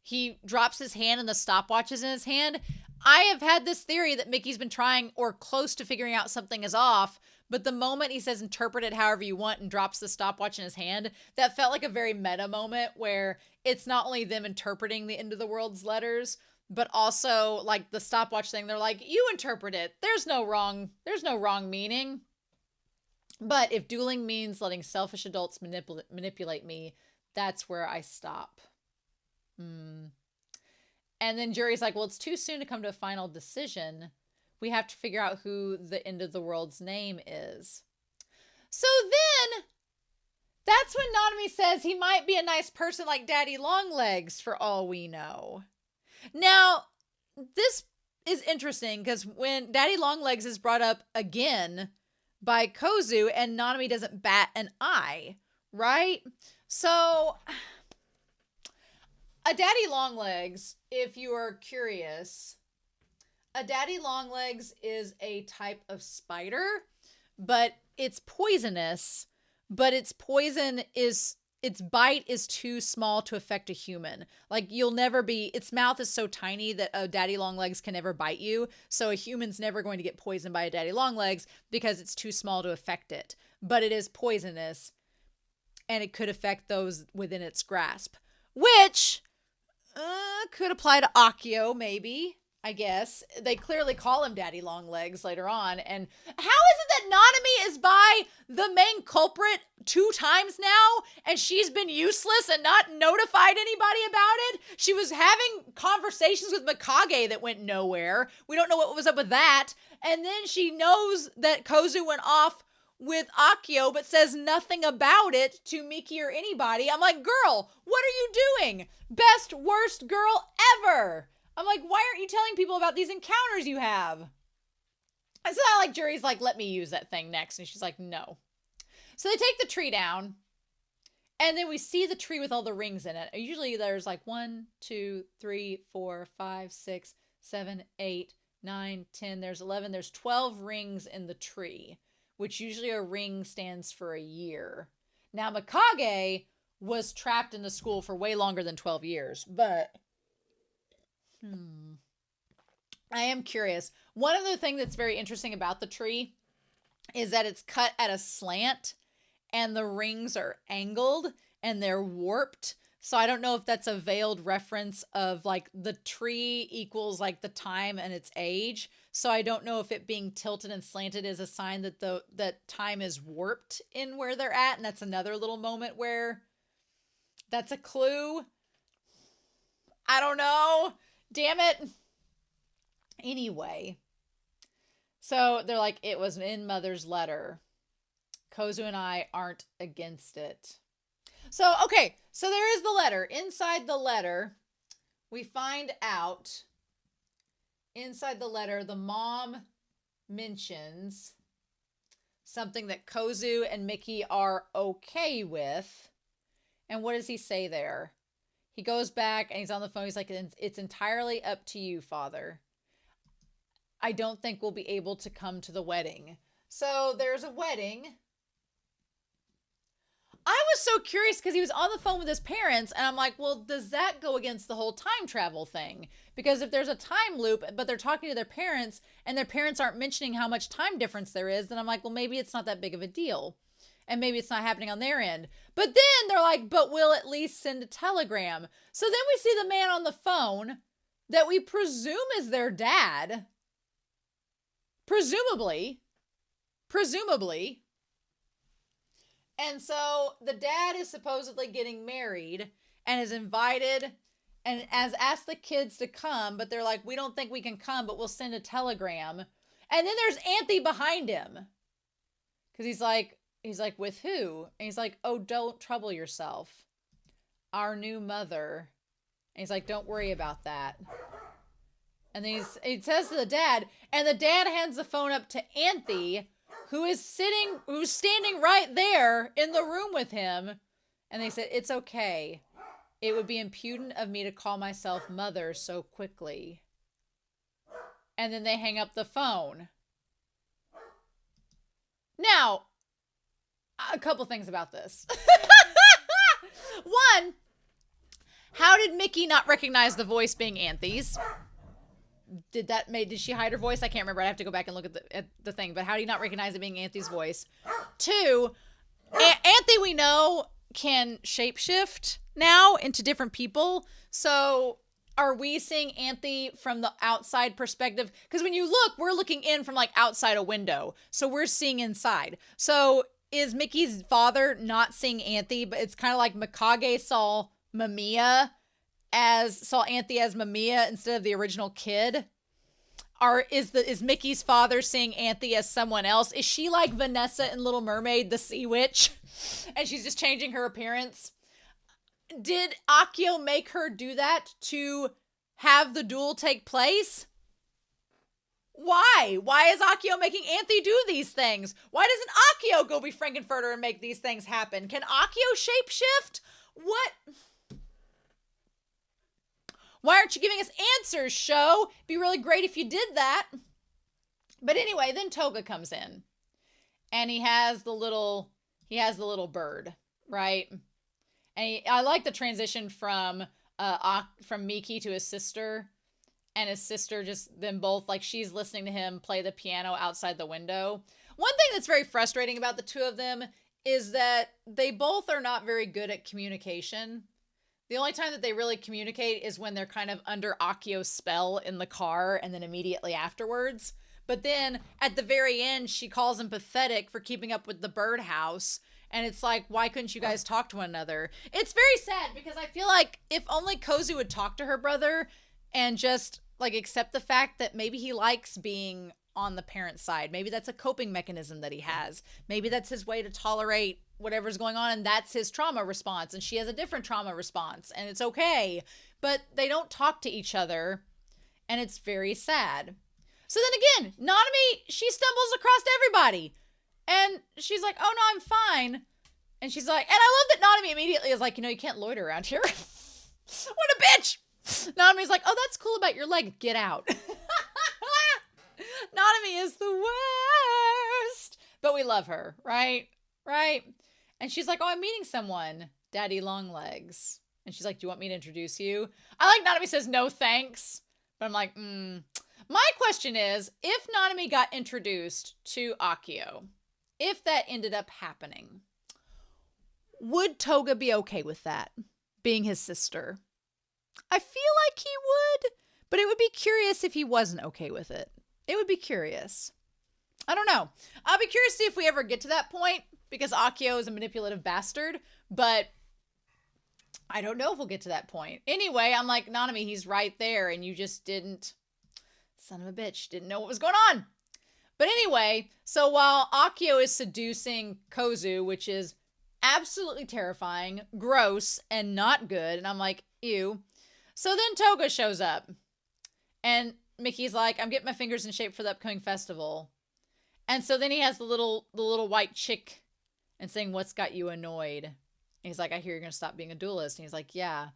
he drops his hand and the stopwatch is in his hand. I have had this theory that Miki's been trying or close to figuring out something is off, but the moment he says interpret it however you want and drops the stopwatch in his hand, that felt like a very meta moment where it's not only them interpreting the end of the world's letters, but also like the stopwatch thing. They're like, you interpret it. There's no wrong meaning. But if dueling means letting selfish adults manipulate me, that's where I stop. And then Jury's like, well, it's too soon to come to a final decision. We have to figure out who the end of the world's name is. So then, that's when Nanami says he might be a nice person like Daddy Longlegs for all we know. Now, this is interesting because when Daddy Longlegs is brought up again by Kozue and Nanami doesn't bat an eye, right? So a daddy longlegs, if you are curious, a daddy longlegs is a type of spider, but it's poisonous, but its bite is too small to affect a human. Like its mouth is so tiny that a daddy longlegs can never bite you. So a human's never going to get poisoned by a daddy longlegs because it's too small to affect it. But it is poisonous and it could affect those within its grasp, which could apply to Akio, maybe, I guess. They clearly call him Daddy Longlegs later on. And how is it that Nanami is by the main culprit 2 times now, and she's been useless and not notified anybody about it? She was having conversations with Mikage that went nowhere. We don't know what was up with that. And then she knows that Kozue went off with Akio, but says nothing about it to Miki or anybody. I'm like, girl, what are you doing? Best, worst girl ever. I'm like, why aren't you telling people about these encounters you have? And so I like Jury's like, let me use that thing next. And she's like, no. So they take the tree down. And then we see the tree with all the rings in it. Usually there's like 1, 2, 3, 4, 5, 6, 7, 8, 9, 10. There's 11. There's 12 rings in the tree, which usually a ring stands for a year. Now, Mikage was trapped in the school for way longer than 12 years, but I am curious. One other thing that's very interesting about the tree is that it's cut at a slant and the rings are angled and they're warped. So I don't know if that's a veiled reference of like the tree equals like the time and its age. So I don't know if it being tilted and slanted is a sign that that time is warped in where they're at. And that's another little moment where that's a clue. I don't know. Damn it. Anyway. So they're like, it was in Mother's letter. Kozue and I aren't against it. So, okay. So there is the letter. Inside the letter, we find out, inside the letter, the mom mentions something that Kozue and Miki are okay with. And what does he say there? He goes back and he's on the phone. He's like, it's entirely up to you, Father. I don't think we'll be able to come to the wedding. So there's a wedding. I was so curious because he was on the phone with his parents and I'm like, well, does that go against the whole time travel thing? Because if there's a time loop, but they're talking to their parents and their parents aren't mentioning how much time difference there is, then I'm like, well, maybe it's not that big of a deal. And maybe it's not happening on their end. But then they're like, but we'll at least send a telegram. So then we see the man on the phone that we presume is their dad. Presumably. And so the dad is supposedly getting married and is invited and has asked the kids to come, but they're like, we don't think we can come, but we'll send a telegram. And then there's Anthy behind him. Because he's like, with who? And he's like, oh, don't trouble yourself. Our new mother. And he's like, don't worry about that. And then he says to the dad, and the dad hands the phone up to Anthy, who's standing right there in the room with him. And they said, it's okay. It would be impudent of me to call myself mother so quickly. And then they hang up the phone. Now, a couple things about this. One, how did Miki not recognize the voice being Anthy's? Did she hide her voice? I can't remember. I have to go back and look at the thing. But how do you not recognize it being Anthy's voice? Two, Anthy, we know, can shapeshift now into different people. So are we seeing Anthy from the outside perspective? Because when you look, we're looking in from like outside a window. So we're seeing inside. So is Miki's father not seeing Anthy? But it's kind of like Mikage saw Anthy as Mamiya instead of the original kid? Is Miki's father seeing Anthy as someone else? Is she like Vanessa in Little Mermaid, the sea witch? And she's just changing her appearance? Did Akio make her do that to have the duel take place? Why? Why is Akio making Anthy do these things? Why doesn't Akio go be Frankenfurter and make these things happen? Can Akio shapeshift? What? Why aren't you giving us answers, show? It'd be really great if you did that. But anyway, then Touga comes in. And he has the little bird, right? And I like the transition from Miki to his sister. And his sister just, them both, like she's listening to him play the piano outside the window. One thing that's very frustrating about the two of them is that they both are not very good at communication. The only time that they really communicate is when they're kind of under Akio's spell in the car and then immediately afterwards. But then at the very end, she calls him pathetic for keeping up with the birdhouse. And it's like, why couldn't you guys talk to one another? It's very sad because I feel like if only Kozue would talk to her brother and just like accept the fact that maybe he likes being on the parent's side. Maybe that's a coping mechanism that he has. Maybe that's his way to tolerate whatever's going on, and that's his trauma response, and she has a different trauma response, and it's okay. But they don't talk to each other, and it's very sad. So then again, Nanami, she stumbles across everybody, and she's like, oh no, I'm fine. And she's like, and I love that Nanami immediately is like, you can't loiter around here. What a bitch. Nanami's like, oh, that's cool about your leg. Get out. Nanami is the worst. But we love her, right? Right? And she's like, oh, I'm meeting someone. Daddy Longlegs. And she's like, do you want me to introduce you? I like Nanami says, no thanks. But I'm like, My question is, if Nanami got introduced to Akio, if that ended up happening, would Touga be okay with that, being his sister? I feel like he would, but it would be curious if he wasn't okay with it. It would be curious. I don't know. I'll be curious to see if we ever get to that point, because Akio is a manipulative bastard, but I don't know if we'll get to that point. Anyway, I'm like, Nanami, he's right there, and you just didn't, son of a bitch, didn't know what was going on. But anyway, so while Akio is seducing Kozue, which is absolutely terrifying, gross, and not good, and I'm like, ew. So then Touga shows up, and Miki's like, I'm getting my fingers in shape for the upcoming festival. And so then he has the little white chick and saying, what's got you annoyed? And he's like, I hear you're going to stop being a duelist. And he's like, yeah.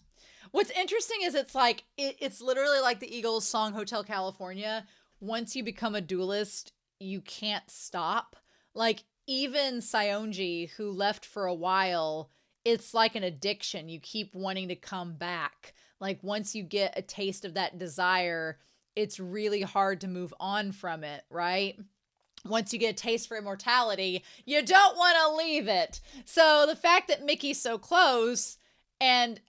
What's interesting is it's like, it's literally like the Eagles song Hotel California. Once you become a duelist, you can't stop. Like, even Saionji, who left for a while, it's like an addiction. You keep wanting to come back. Like, once you get a taste of that desire, it's really hard to move on from it, right? Once you get a taste for immortality, you don't want to leave it. So the fact that Miki's so close, and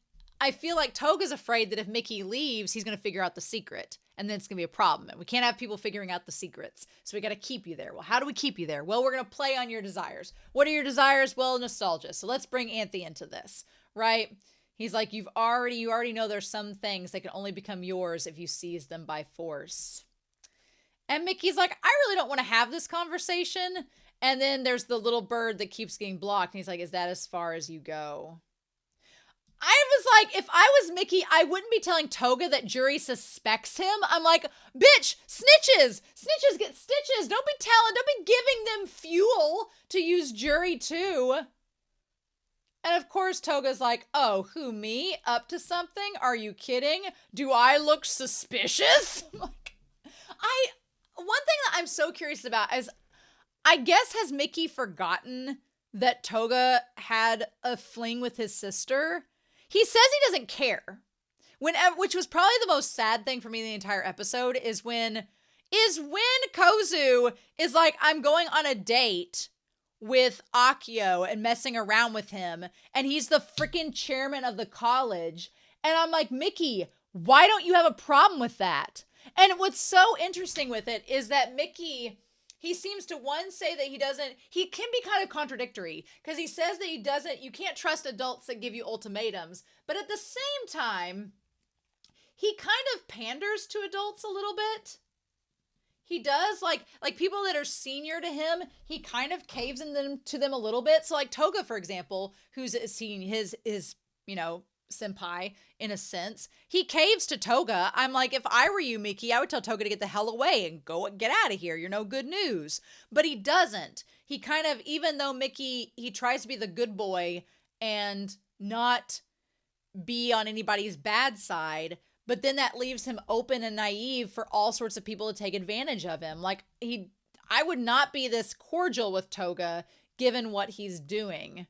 I feel like Toga's afraid that if Miki leaves, he's going to figure out the secret. And then it's going to be a problem. And we can't have people figuring out the secrets. So we got to keep you there. Well, how do we keep you there? Well, we're going to play on your desires. What are your desires? Well, nostalgia. So let's bring Anthy into this, right? He's like, you already know there's some things that can only become yours if you seize them by force. And Miki's like, I really don't want to have this conversation. And then there's the little bird that keeps getting blocked. And he's like, is that as far as you go? I was like, if I was Miki, I wouldn't be telling Touga that Juri suspects him. I'm like, bitch, snitches. Snitches get stitches. Don't be giving them fuel to use Juri too. And of course, Toga's like, oh, who, me? Up to something? Are you kidding? Do I look suspicious? Like, one thing that I'm so curious about is, I guess, has Miki forgotten that Touga had a fling with his sister? He says he doesn't care. Which was probably the most sad thing for me in the entire episode is when Kozue is like, I'm going on a date with Akio and messing around with him, and he's the freaking chairman of the college. And I'm like, Miki, why don't you have a problem with that? And what's so interesting with it is that Miki, he seems to say that he can be kind of contradictory, because he says that you can't trust adults that give you ultimatums. But at the same time, he kind of panders to adults a little bit. He does, like people that are senior to him, he kind of caves to them a little bit. So like Touga, for example, who's seen his senpai in a sense, he caves to Touga. I'm like, if I were you, Miki, I would tell Touga to get the hell away and get out of here. You're no good news. But he doesn't. He kind of, even though Miki, he tries to be the good boy and not be on anybody's bad side, but then that leaves him open and naive for all sorts of people to take advantage of him. Like, I would not be this cordial with Touga given what he's doing.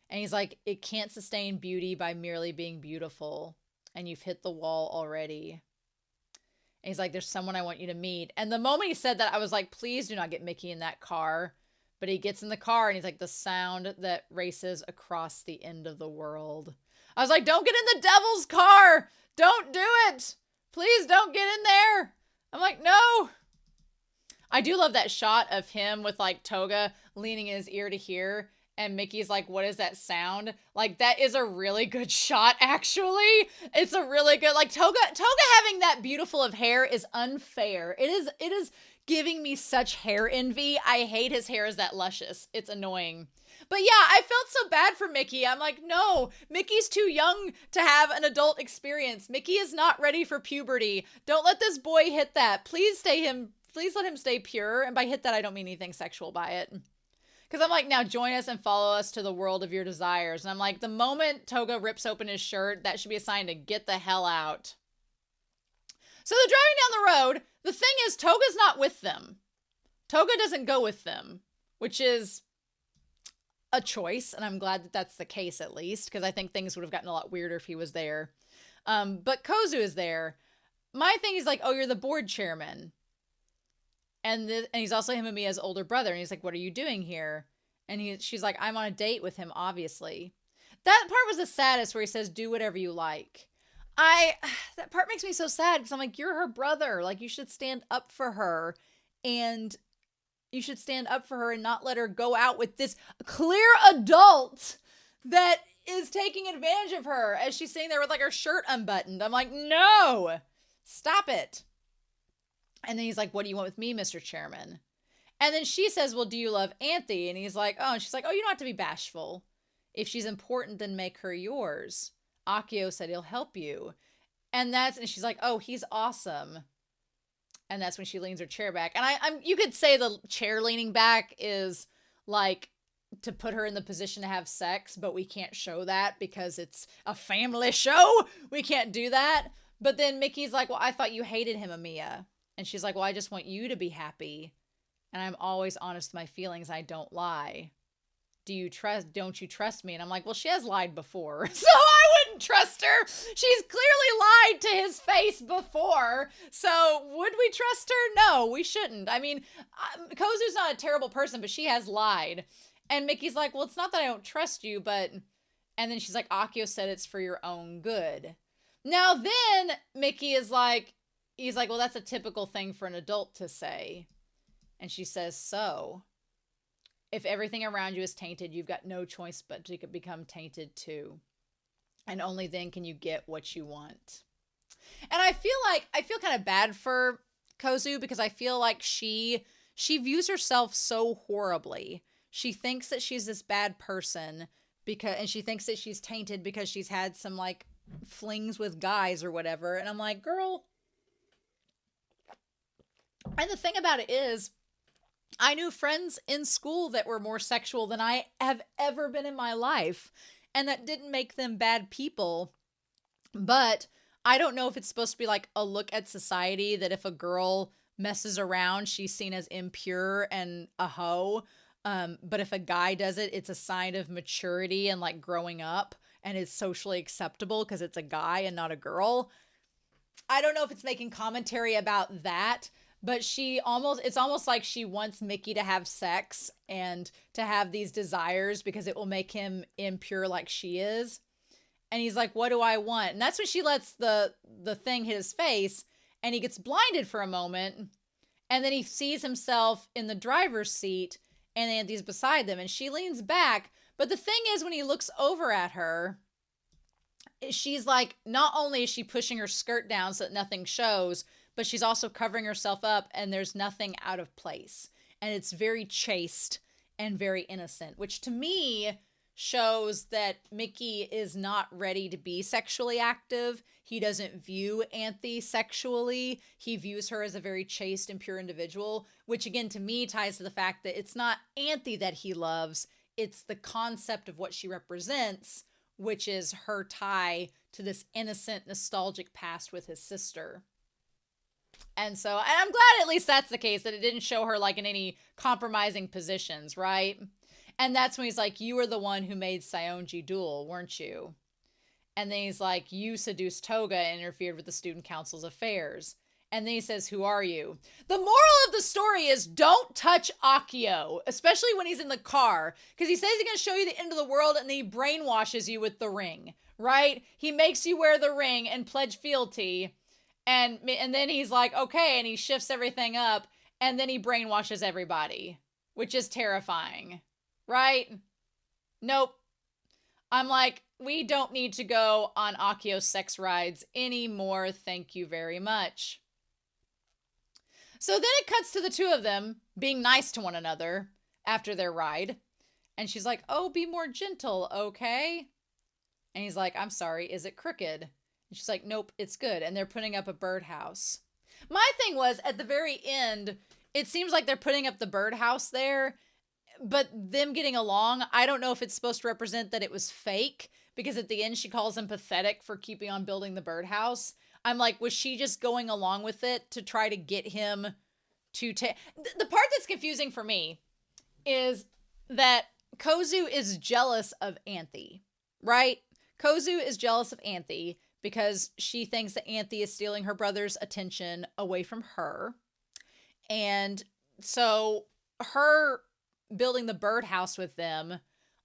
And he's like, it can't sustain beauty by merely being beautiful. And you've hit the wall already. And he's like, there's someone I want you to meet. And the moment he said that, I was like, please do not get Miki in that car. But he gets in the car and he's like, the sound that races across the end of the world. I was like, don't get in the devil's car. Don't do it. Please don't get in there. I'm like, no. I do love that shot of him with like Touga leaning his ear to hear. And Miki's like, what is that sound? Like, that is a really good shot, actually. It's a really good, like, Touga having that beautiful of hair is unfair. It is giving me such hair envy. I hate his hair is that luscious. It's annoying. But yeah, I felt so bad for Miki. I'm like, no, Miki's too young to have an adult experience. Miki is not ready for puberty. Don't let this boy hit that. Please let him stay pure. And by hit that, I don't mean anything sexual by it. Because I'm like, now join us and follow us to the world of your desires. And I'm like, the moment Touga rips open his shirt, that should be a sign to get the hell out. So they're driving down the road. The thing is, Toga's not with them. Touga doesn't go with them, which is a choice. And I'm glad that that's the case, at least, because I think things would have gotten a lot weirder if he was there. But Kozue is there. my thing is like, oh, you're the board chairman. And he's also Himamiya's older brother. And he's like, what are you doing here? And she's like, I'm on a date with him, obviously. That part was the saddest, where he says, do whatever you like. That part makes me so sad, because I'm like, you're her brother. Like, you should stand up for her. And you should stand up for her and not let her go out with this clear adult that is taking advantage of her as she's sitting there with like her shirt unbuttoned. I'm like, no, stop it. And then he's like, what do you want with me, Mr. Chairman? And then she says, well, do you love Anthy? And he's like, oh, and she's like, oh, you don't have to be bashful. If she's important, then make her yours. Akio said he'll help you. And she's like, oh, he's awesome. And that's when she leans her chair back. And you could say the chair leaning back is like to put her in the position to have sex, but we can't show that because it's a family show. We can't do that. But then Miki's like, well, I thought you hated him, Amiya. And she's like, well, I just want you to be happy. And I'm always honest with my feelings. I don't lie. Don't you trust me? And I'm like, well, she has lied before, so I wouldn't trust her. She's clearly lied to his face before. So would we trust her? No, we shouldn't. I mean, Kozu's not a terrible person, but she has lied. And Miki's like, well, it's not that I don't trust you, but, and then she's like, Akio said it's for your own good. Now then Miki is like, he's like, well, that's a typical thing for an adult to say. And she says, so if everything around you is tainted, you've got no choice but to become tainted too. And only then can you get what you want. And I feel kind of bad for Kozu, because I feel like she views herself so horribly. She thinks that she's this bad person and she thinks that she's tainted because she's had some like flings with guys or whatever. And I'm like, girl. And the thing about it is, I knew friends in school that were more sexual than I have ever been in my life. And that didn't make them bad people. But I don't know if it's supposed to be like a look at society that if a girl messes around, she's seen as impure and a hoe. But if a guy does it, it's a sign of maturity and like growing up, and it's socially acceptable because it's a guy and not a girl. I don't know if it's making commentary about that. But it's almost like she wants Miki to have sex and to have these desires because it will make him impure like she is. And he's like, what do I want? And that's when she lets the thing hit his face and he gets blinded for a moment. And then he sees himself in the driver's seat and Anthy's beside them and she leans back. But the thing is, when he looks over at her, she's like, not only is she pushing her skirt down so that nothing shows, but she's also covering herself up and there's nothing out of place. And it's very chaste and very innocent, which to me shows that Miki is not ready to be sexually active. He doesn't view Anthy sexually. He views her as a very chaste and pure individual, which again to me ties to the fact that it's not Anthy that he loves. It's the concept of what she represents, which is her tie to this innocent, nostalgic past with his sister. And I'm glad at least that's the case, that it didn't show her like in any compromising positions, right? And that's when he's like, you were the one who made Saionji duel, weren't you? And then he's like, you seduced Touga and interfered with the student council's affairs. And then he says, who are you? The moral of the story is don't touch Akio, especially when he's in the car. Because he says he's going to show you the end of the world and then he brainwashes you with the ring, right? He makes you wear the ring and pledge fealty. And then he's like, okay, and he shifts everything up, and then he brainwashes everybody, which is terrifying, right? Nope. I'm like, we don't need to go on Akio sex rides anymore, thank you very much. So then it cuts to the two of them being nice to one another after their ride, and she's like, oh, be more gentle, okay? And he's like, I'm sorry, is it crooked? And she's like, nope, it's good. And they're putting up a birdhouse. My thing was, at the very end, it seems like they're putting up the birdhouse there, but them getting along, I don't know if it's supposed to represent that it was fake, because at the end she calls him pathetic for keeping on building the birdhouse. I'm like, was she just going along with it to try to get him to take... The part that's confusing for me is that Kozu is jealous of Anthy, right? Kozu is jealous of Anthy because she thinks that Anthy is stealing her brother's attention away from her. And so her building the birdhouse with them,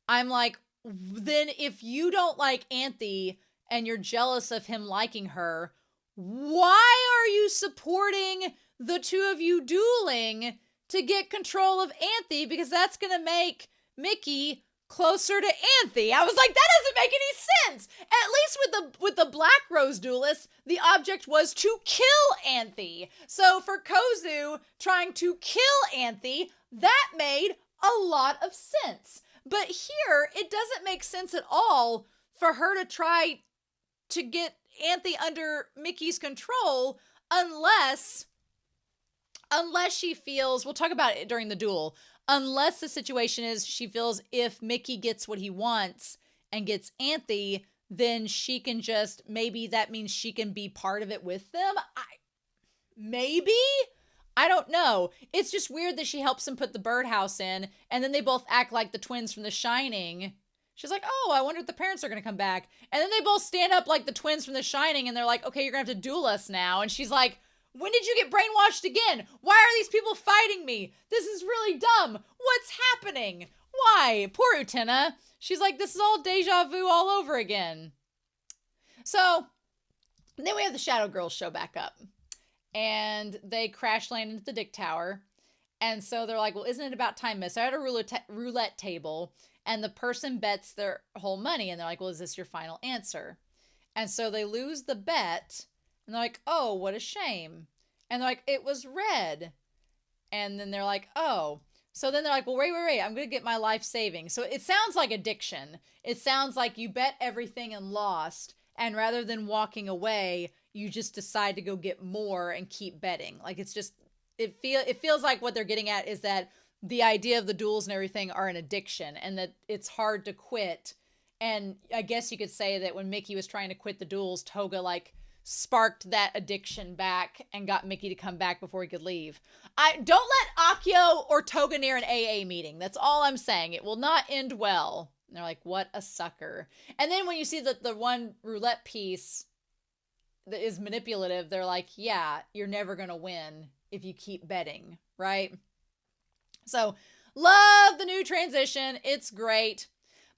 I'm like, then if you don't like Anthy and you're jealous of him liking her, why are you supporting the two of you dueling to get control of Anthy? Because that's going to make Miki closer to Anthy. I was like, that doesn't make any sense. At least with the Black Rose duelist, the object was to kill Anthy. So for Kozue trying to kill Anthy, that made a lot of sense. But here, it doesn't make sense at all for her to try to get Anthy under Miki's control unless she feels, we'll talk about it during the duel, unless the situation is she feels if Miki gets what he wants and gets Anthy, then she can just, maybe that means she can be part of it with them. Maybe? I don't know. It's just weird that she helps him put the birdhouse in, and then they both act like the twins from The Shining. She's like, oh, I wonder if the parents are going to come back. And then they both stand up like the twins from The Shining, and they're like, okay, you're going to have to duel us now. And she's like, when did you get brainwashed again? Why are these people fighting me? This is really dumb. What's happening? Why? Poor Utena. She's like, this is all deja vu all over again. So then we have the Shadow Girls show back up. And they crash land into the Dick Tower. And so they're like, well, isn't it about time, miss? I had a roulette table. And the person bets their whole money. And they're like, well, is this your final answer? And so they lose the bet. And they're like, oh, what a shame. And they're like, it was red. And then they're like, oh. So then they're like, well, wait. I'm going to get my life savings. So it sounds like addiction. It sounds like you bet everything and lost. And rather than walking away, you just decide to go get more and keep betting. Like it's just, it feels like what they're getting at is that the idea of the duels and everything are an addiction and that it's hard to quit. And I guess you could say that when Miki was trying to quit the duels, Touga like sparked that addiction back and got Miki to come back before he could leave. Don't let Akio or Touga near an AA meeting. That's all I'm saying. It will not end well. And they're like, what a sucker. And then when you see that the one roulette piece that is manipulative, they're like, yeah, you're never going to win if you keep betting, right? So love the new transition. It's great.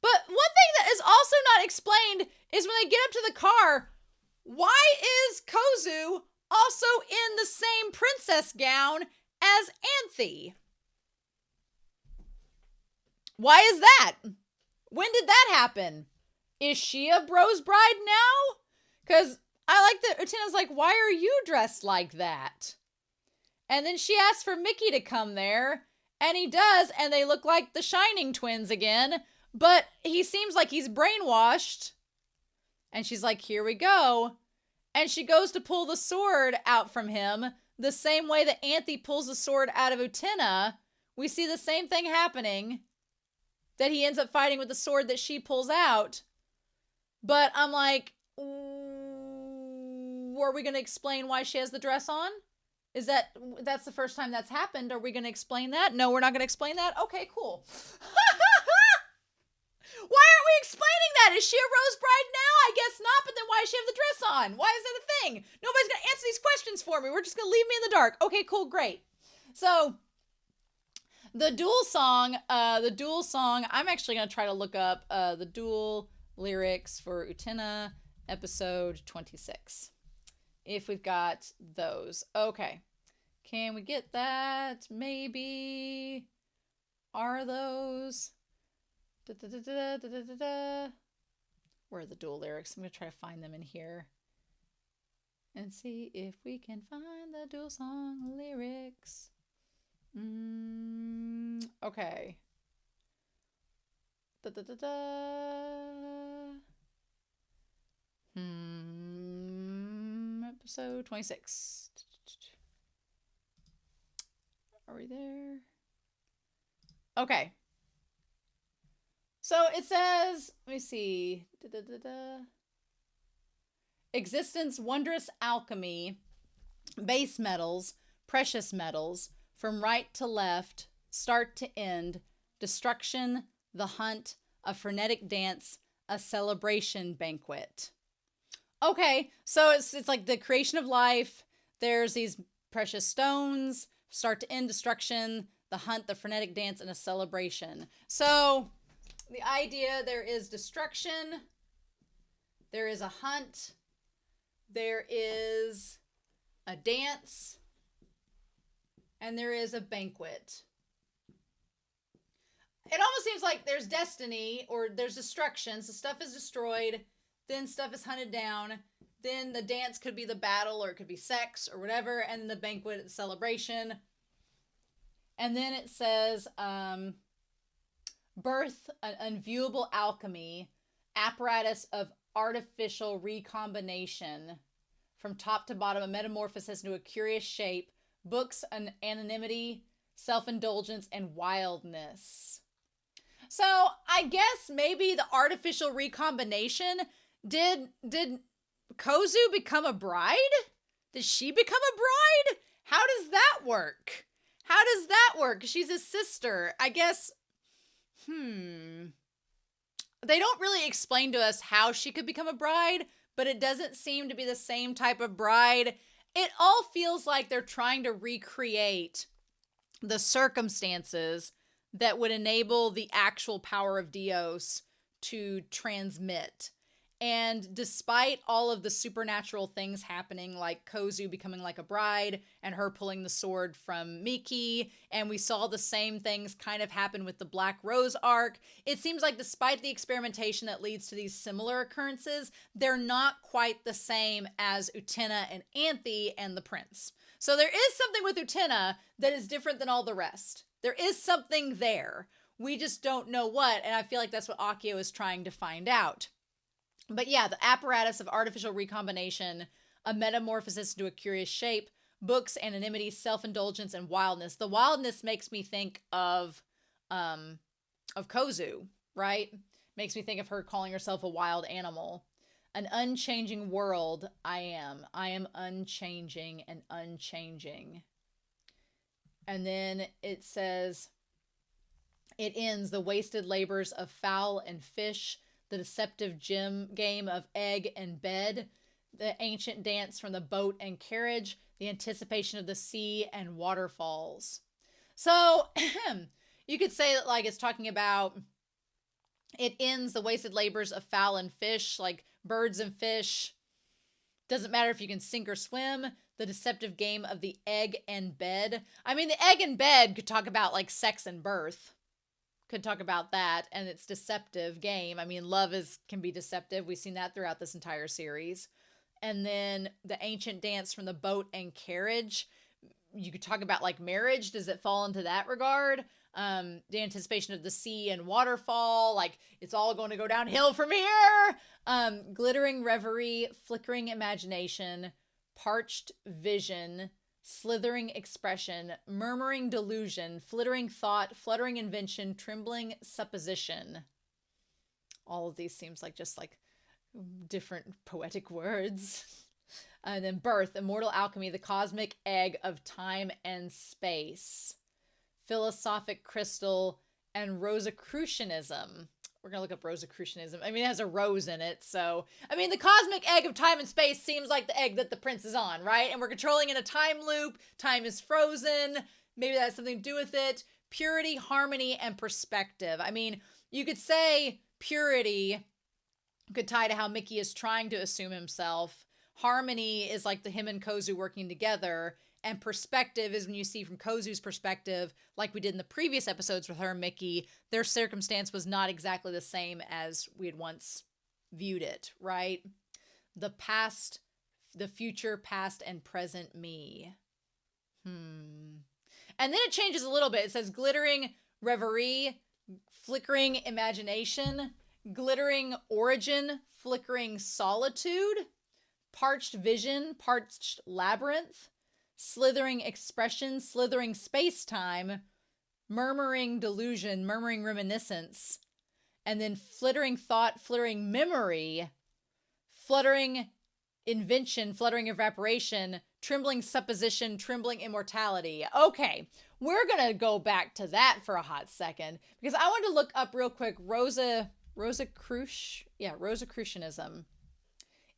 But one thing that is also not explained is when they get up to the car, why is Kozue also in the same princess gown as Anthy? Why is that? When did that happen? Is she a bro's bride now? Because I like that Utena's like, why are you dressed like that? And then she asks for Miki to come there, and he does, and they look like the Shining twins again, but he seems like he's brainwashed. And she's like, here we go. And she goes to pull the sword out from him the same way that Anthy pulls the sword out of Utena. We see the same thing happening, that he ends up fighting with the sword that she pulls out. But I'm like, are we going to explain why she has the dress on? That's the first time that's happened. Are we going to explain that? No, we're not going to explain that? Okay, cool. Why aren't we explaining that? Is she a rose bride now? I guess not, but then why does she have the dress on? Why is that a thing? Nobody's going to answer these questions for me. We're just going to leave me in the dark. Okay, cool, great. So, the duel song, I'm actually going to try to look up the duel lyrics for Utena episode 26. If we've got those. Okay. Can we get that? Maybe. Are those? Where are the duel lyrics? I'm going to try to find them in here. And see if we can find the duel song lyrics. Okay. Episode 26. Are we there? Okay. So it says, let me see. Existence, wondrous alchemy, base metals, precious metals, from right to left, start to end, destruction, the hunt, a frenetic dance, a celebration banquet. Okay, so it's like the creation of life. There's these precious stones, start to end destruction, the hunt, the frenetic dance, and a celebration. So the idea, there is destruction, there is a hunt, there is a dance, and there is a banquet. It almost seems like there's destiny or there's destruction. So stuff is destroyed, then stuff is hunted down. Then the dance could be the battle, or it could be sex or whatever. And the banquet, the celebration. And then it says, birth, an unviewable alchemy, apparatus of artificial recombination. From top to bottom, a metamorphosis into a curious shape. Books, an anonymity, self-indulgence, and wildness. So I guess maybe the artificial recombination, did Kozue become a bride? Did she become a bride? How does that work? How does that work? She's his sister. I guess, they don't really explain to us how she could become a bride, but it doesn't seem to be the same type of bride. It all feels like they're trying to recreate the circumstances that would enable the actual power of Dios to transmit. And despite all of the supernatural things happening, like Kozue becoming like a bride and her pulling the sword from Miki, and we saw the same things kind of happen with the Black Rose arc, it seems like despite the experimentation that leads to these similar occurrences, they're not quite the same as Utena and Anthy and the prince. So there is something with Utena that is different than all the rest. There is something there. We just don't know what, and I feel like that's what Akio is trying to find out. But yeah, the apparatus of artificial recombination, a metamorphosis into a curious shape, books, anonymity, self-indulgence, and wildness. The wildness makes me think of Kozue, right? Makes me think of her calling herself a wild animal. An unchanging world, I am. I am unchanging and unchanging. And then it says, it ends the wasted labors of fowl and fish, the deceptive game of egg and bed, the ancient dance from the boat and carriage, the anticipation of the sea and waterfalls. So you could say that, like, it's talking about, it ends the wasted labors of fowl and fish, like birds and fish. Doesn't matter if you can sink or swim. The deceptive game of the egg and bed. I mean, the egg and bed could talk about like sex and birth. Could talk about that, and it's deceptive game. I mean, love can be deceptive. We've seen that throughout this entire series. And then the ancient dance from the boat and carriage. You could talk about like marriage. Does it fall into that regard? The anticipation of the sea and waterfall. Like, it's all going to go downhill from here. Glittering reverie, flickering imagination, parched vision, slithering expression, murmuring delusion, flittering thought, fluttering invention, trembling supposition. All of these seems like just like different poetic words. And then birth, immortal alchemy, the cosmic egg of time and space, philosophic crystal, and Rosicrucianism. We're going to look up Rosicrucianism. I mean, it has a rose in it. So, I mean, the cosmic egg of time and space seems like the egg that the prince is on, right? And we're controlling in a time loop. Time is frozen. Maybe that has something to do with it. Purity, harmony, and perspective. I mean, you could say purity could tie to how Miki is trying to assume himself. Harmony is like him and Kozue working together. And perspective is when you see from Kozue's perspective, like we did in the previous episodes with her and Miki, their circumstance was not exactly the same as we had once viewed it, right? The past, the future, past, and present me. And then it changes a little bit. It says glittering reverie, flickering imagination, glittering origin, flickering solitude, parched vision, parched labyrinth, slithering expression, slithering space-time, murmuring delusion, murmuring reminiscence, and then flittering thought, flittering memory, fluttering invention, fluttering evaporation, trembling supposition, trembling immortality. Okay, we're gonna go back to that for a hot second, because I wanted to look up real quick Rosicrucianism.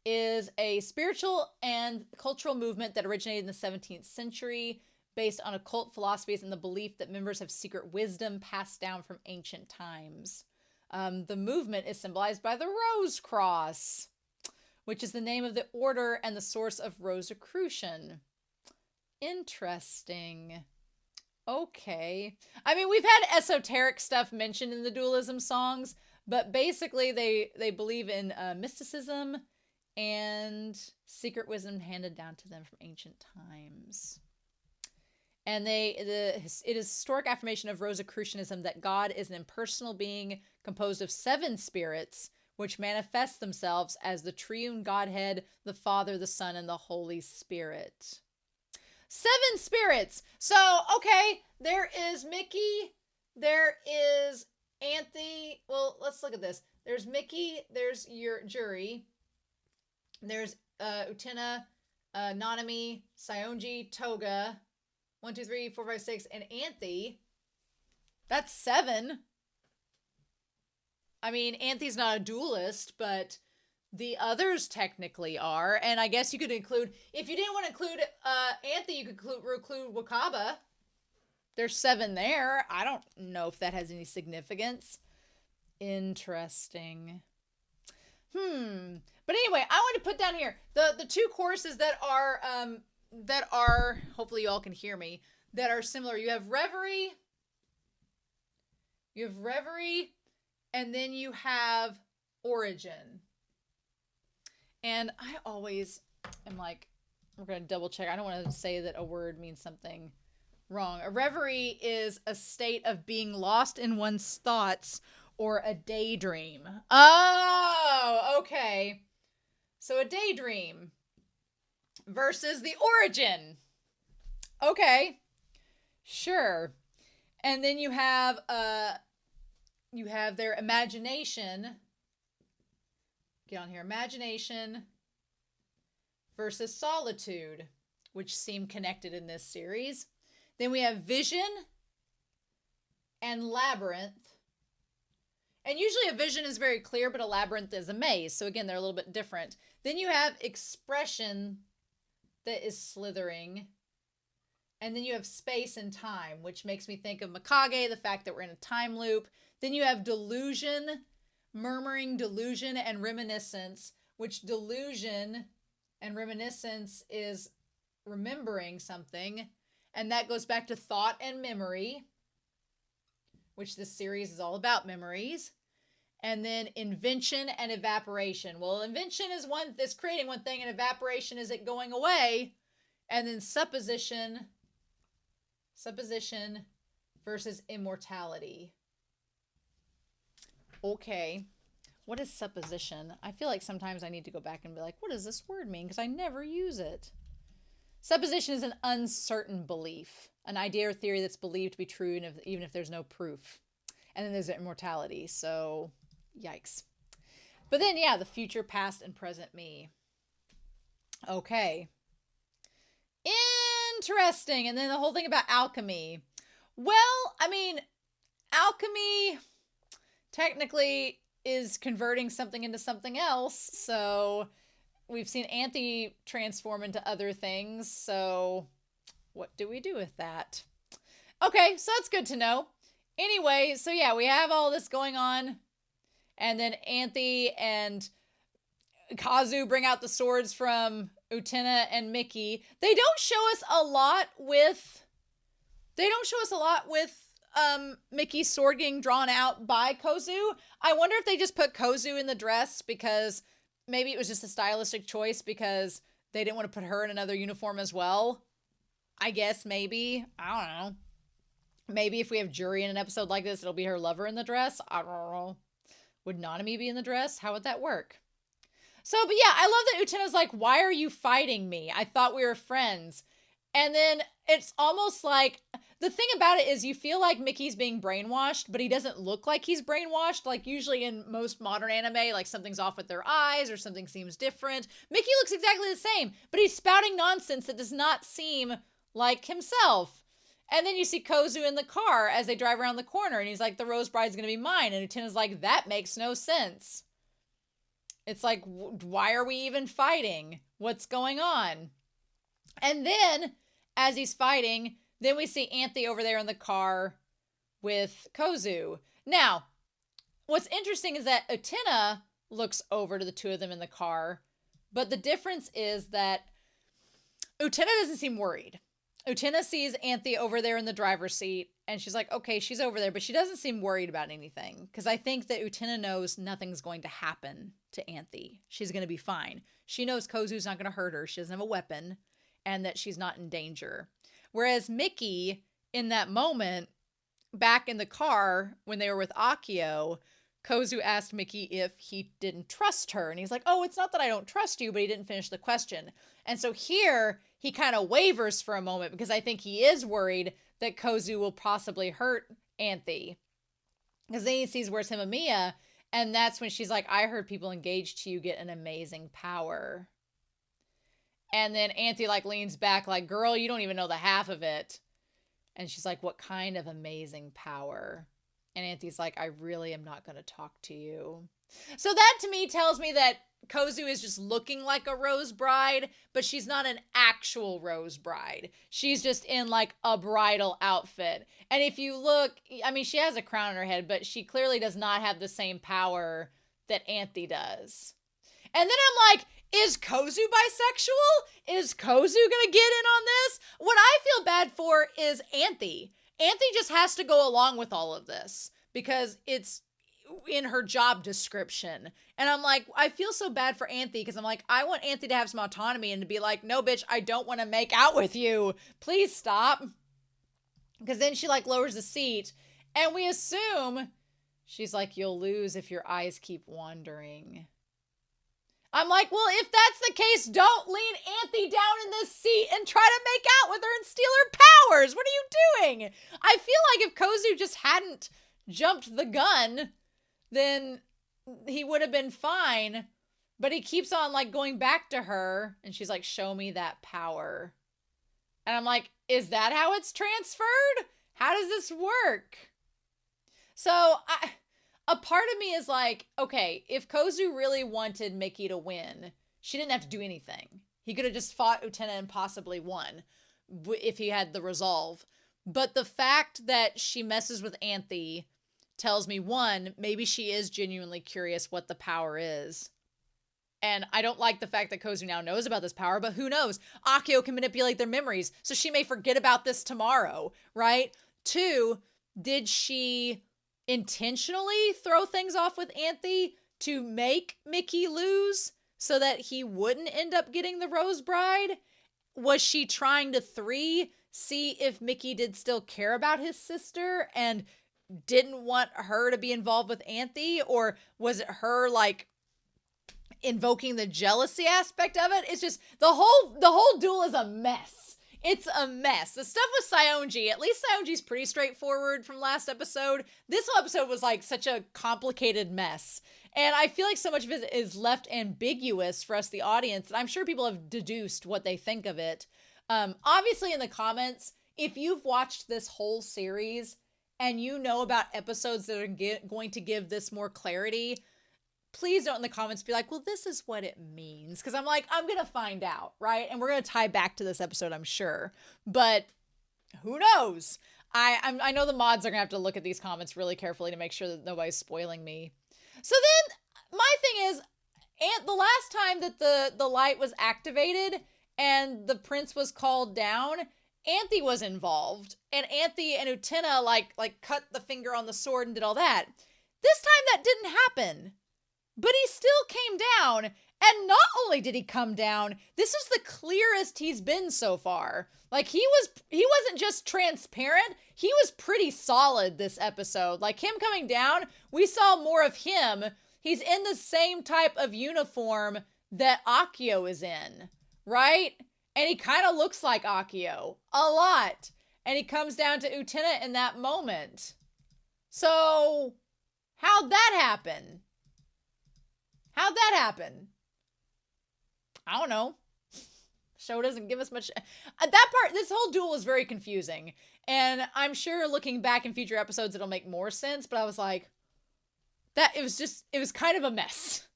is a spiritual and cultural movement that originated in the 17th century based on occult philosophies and the belief that members have secret wisdom passed down from ancient times. The movement is symbolized by the Rose Cross, which is the name of the order and the source of Rosicrucian. Interesting. Okay. I mean, we've had esoteric stuff mentioned in the dualism songs, but basically they believe in mysticism and secret wisdom handed down to them from ancient times. And it is historic affirmation of Rosicrucianism that God is an impersonal being composed of 7 spirits, which manifest themselves as the triune Godhead, the Father, the Son, and the Holy Spirit. 7 spirits. So, okay, there is Miki, there is Anthy. Well, let's look at this. There's Miki, there's your Jury, there's Utena, Nanami, Saionji, Touga, 1, 2, 3, 4, 5, 6, and Anthy. That's 7. I mean, Anthy's not a duelist, but the others technically are. And I guess you could include, if you didn't want to include Anthy, you could include Wakaba. There's 7 there. I don't know if that has any significance. Interesting. But anyway, I want to put down here the 2 choruses that are, hopefully you all can hear me, that are similar. You have Reverie, and then you have Origin. And I always am like, we're going to double check. I don't want to say that a word means something wrong. A reverie is a state of being lost in one's thoughts or a daydream. Oh, okay. So a daydream versus the origin. Okay. Sure. And then you have their imagination. Get on here. Imagination versus solitude, which seem connected in this series. Then we have vision and labyrinth. And usually a vision is very clear, but a labyrinth is a maze. So again, they're a little bit different. Then you have expression that is slithering. And then you have space and time, which makes me think of Mikage, the fact that we're in a time loop. Then you have delusion, murmuring, delusion, and reminiscence, which delusion and reminiscence is remembering something. And that goes back to thought and memory, which this series is all about memories. And then invention and evaporation. Well, invention is one that's creating one thing, and evaporation is it going away. And then supposition versus immortality. Okay. What is supposition? I feel like sometimes I need to go back and be like, what does this word mean? Because I never use it. Supposition is an uncertain belief, an idea or theory that's believed to be true even if there's no proof. And then there's immortality. So, yikes. But then, yeah, the future, past, and present me. Okay. Interesting. And then the whole thing about alchemy. Well, I mean, alchemy technically is converting something into something else. So we've seen Anthy transform into other things. So what do we do with that? Okay, so that's good to know. Anyway, so yeah, we have all this going on. And then Anthy and Kozue bring out the swords from Utena and Miki. They don't show us a lot with Miki's sword getting drawn out by Kozue. I wonder if they just put Kozue in the dress because maybe it was just a stylistic choice because they didn't want to put her in another uniform as well. I guess maybe. I don't know. Maybe if we have Jury in an episode like this, it'll be her lover in the dress. I don't know. Would Nanami be in the dress? How would that work? So, but yeah, I love that Utena's like, why are you fighting me? I thought we were friends. And then it's almost like, the thing about it is you feel like Miki's being brainwashed, but he doesn't look like he's brainwashed. Like usually in most modern anime, like something's off with their eyes or something seems different. Miki looks exactly the same, but he's spouting nonsense that does not seem like himself. And then you see Kozue in the car as they drive around the corner and he's like, the Rose Bride's going to be mine. And Utena's like, that makes no sense. It's like, why are we even fighting? What's going on? And then, as he's fighting, then we see Anthy over there in the car with Kozue. Now, what's interesting is that Utena looks over to the two of them in the car, but the difference is that Utena doesn't seem worried. Utena sees Anthy over there in the driver's seat, and she's like, okay, she's over there, but she doesn't seem worried about anything, because I think that Utena knows nothing's going to happen to Anthy. She's going to be fine. She knows Kozu's not going to hurt her. She doesn't have a weapon, and that she's not in danger. Whereas Miki, in that moment, back in the car, when they were with Akio, Kozue asked Miki if he didn't trust her. And he's like, oh, it's not that I don't trust you, but he didn't finish the question. And so here, he kind of wavers for a moment because I think he is worried that Kozue will possibly hurt Anthy. Because then he sees where's Himamiya, and that's when she's like, I heard people engaged to you get an amazing power. And then Anthy like leans back like, girl, you don't even know the half of it. And she's like, what kind of amazing power? And Anthy's like, I really am not going to talk to you. So that to me tells me that Kozue is just looking like a rose bride, but she's not an actual rose bride. She's just in like a bridal outfit. And if you look, I mean, she has a crown on her head, but she clearly does not have the same power that Anthy does. And then I'm like, is Kozue bisexual? Is Kozue gonna get in on this? What I feel bad for is Anthy. Anthy just has to go along with all of this because it's in her job description. And I'm like, I feel so bad for Anthy because I'm like, I want Anthy to have some autonomy and to be like, no, bitch, I don't want to make out with you. Please stop. Because then she like lowers the seat and we assume she's like, you'll lose if your eyes keep wandering. I'm like, well, if that's the case, don't lean Anthy down in this seat and try to make out with her and steal her powers. What are you doing? I feel like if Kozue just hadn't jumped the gun, then he would have been fine. But he keeps on like going back to her and she's like, show me that power. And I'm like, is that how it's transferred? How does this work? So a part of me is like, okay, if Kozue really wanted Miki to win, she didn't have to do anything. He could have just fought Utena and possibly won if he had the resolve. But the fact that she messes with Anthy tells me, one, maybe she is genuinely curious what the power is. And I don't like the fact that Kozue now knows about this power, but who knows? Akio can manipulate their memories, so she may forget about this tomorrow, right? Two, did she intentionally throw things off with Anthy to make Miki lose so that he wouldn't end up getting the Rose Bride? Was she trying to see if Miki did still care about his sister and didn't want her to be involved with Anthy? Or was it her like invoking the jealousy aspect of it? It's just the whole duel is a mess. It's a mess. The stuff with Saionji, at least Saionji's pretty straightforward from last episode. This whole episode was like such a complicated mess. And I feel like so much of it is left ambiguous for us, the audience. And I'm sure people have deduced what they think of it. Obviously in the comments, if you've watched this whole series and you know about episodes that are going to give this more clarity, please don't in the comments be like, well, this is what it means. Because I'm like, I'm going to find out, right? And we're going to tie back to this episode, I'm sure. But who knows? I know the mods are going to have to look at these comments really carefully to make sure that nobody's spoiling me. So then, my thing is, the last time that the light was activated and the prince was called down, Anthy was involved. And Anthy and Utena like cut the finger on the sword and did all that. This time that didn't happen. But he still came down, and not only did he come down, this is the clearest he's been so far. Like, he wasn't just transparent, he was pretty solid this episode. Like, him coming down, we saw more of him. He's in the same type of uniform that Akio is in, right? And he kind of looks like Akio, a lot. And he comes down to Utena in that moment. So, how'd that happen? How'd that happen? I don't know. Show doesn't give us much. That part, this whole duel was very confusing. And I'm sure looking back in future episodes, it'll make more sense. But I was like, it was kind of a mess.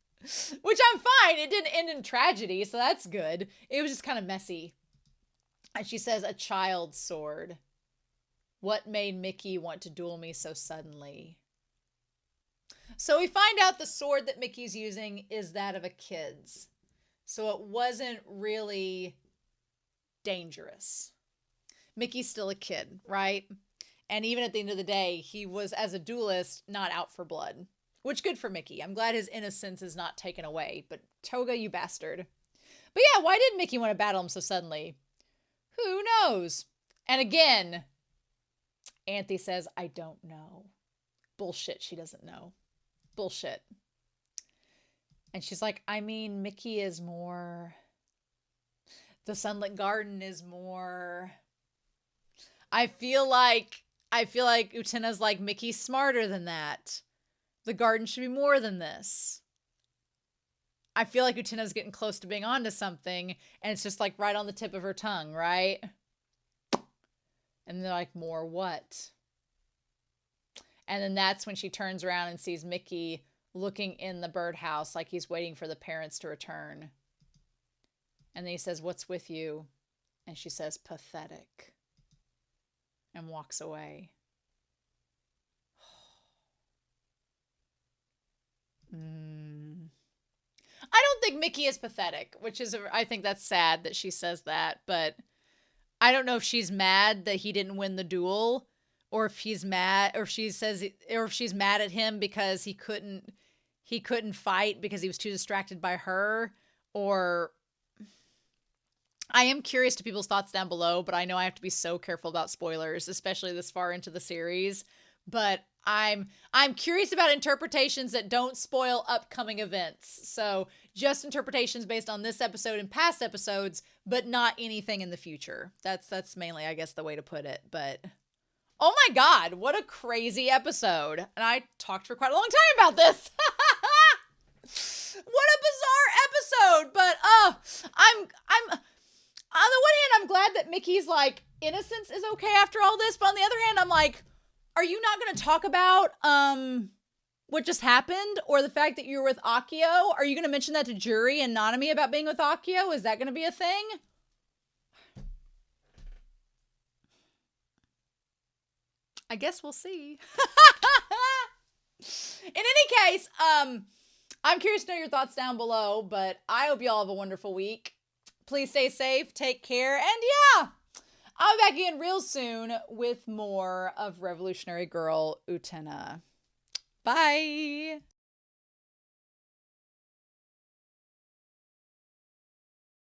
Which I'm fine. It didn't end in tragedy, so that's good. It was just kind of messy. And she says, a child's sword. What made Miki want to duel me so suddenly? So we find out the sword that Miki's using is that of a kid's. So it wasn't really dangerous. Miki's still a kid, right? And even at the end of the day, he was, as a duelist, not out for blood. Which, good for Miki. I'm glad his innocence is not taken away. But Touga, you bastard. But yeah, why did Miki want to battle him so suddenly? Who knows? And again, Anthy says, I don't know. Bullshit, she doesn't know. Bullshit. And she's like, I mean, Miki is more... The Sunlit Garden is more... I feel like Utena's like, Miki's smarter than that. The garden should be more than this. I feel like Utena's getting close to being onto something, and it's just like right on the tip of her tongue, right? And they're like, more what? And then that's when she turns around and sees Miki looking in the birdhouse like he's waiting for the parents to return. And then he says, what's with you? And she says, pathetic. And walks away. I don't think Miki is pathetic, which is, I think that's sad that she says that, but I don't know if she's mad that he didn't win the duel, or if he's mad, or if she's mad at him because he couldn't fight because he was too distracted by her, or I am curious to people's thoughts down below, but I know I have to be so careful about spoilers, especially this far into the series, but I'm curious about interpretations that don't spoil upcoming events. So just interpretations based on this episode and past episodes, but not anything in the future. That's mainly, I guess, the way to put it. But oh my God, what a crazy episode. And I talked for quite a long time about this. What a bizarre episode. But I'm on the one hand, I'm glad that Miki's like innocence is okay after all this, but on the other hand, I'm like, are you not going to talk about what just happened, or the fact that you were with Akio? Are you going to mention that to Jury and Nanami about being with Akio? Is that going to be a thing? I guess we'll see. In any case, I'm curious to know your thoughts down below, but I hope you all have a wonderful week. Please stay safe, take care, and yeah, I'll be back again real soon with more of Revolutionary Girl Utena. Bye!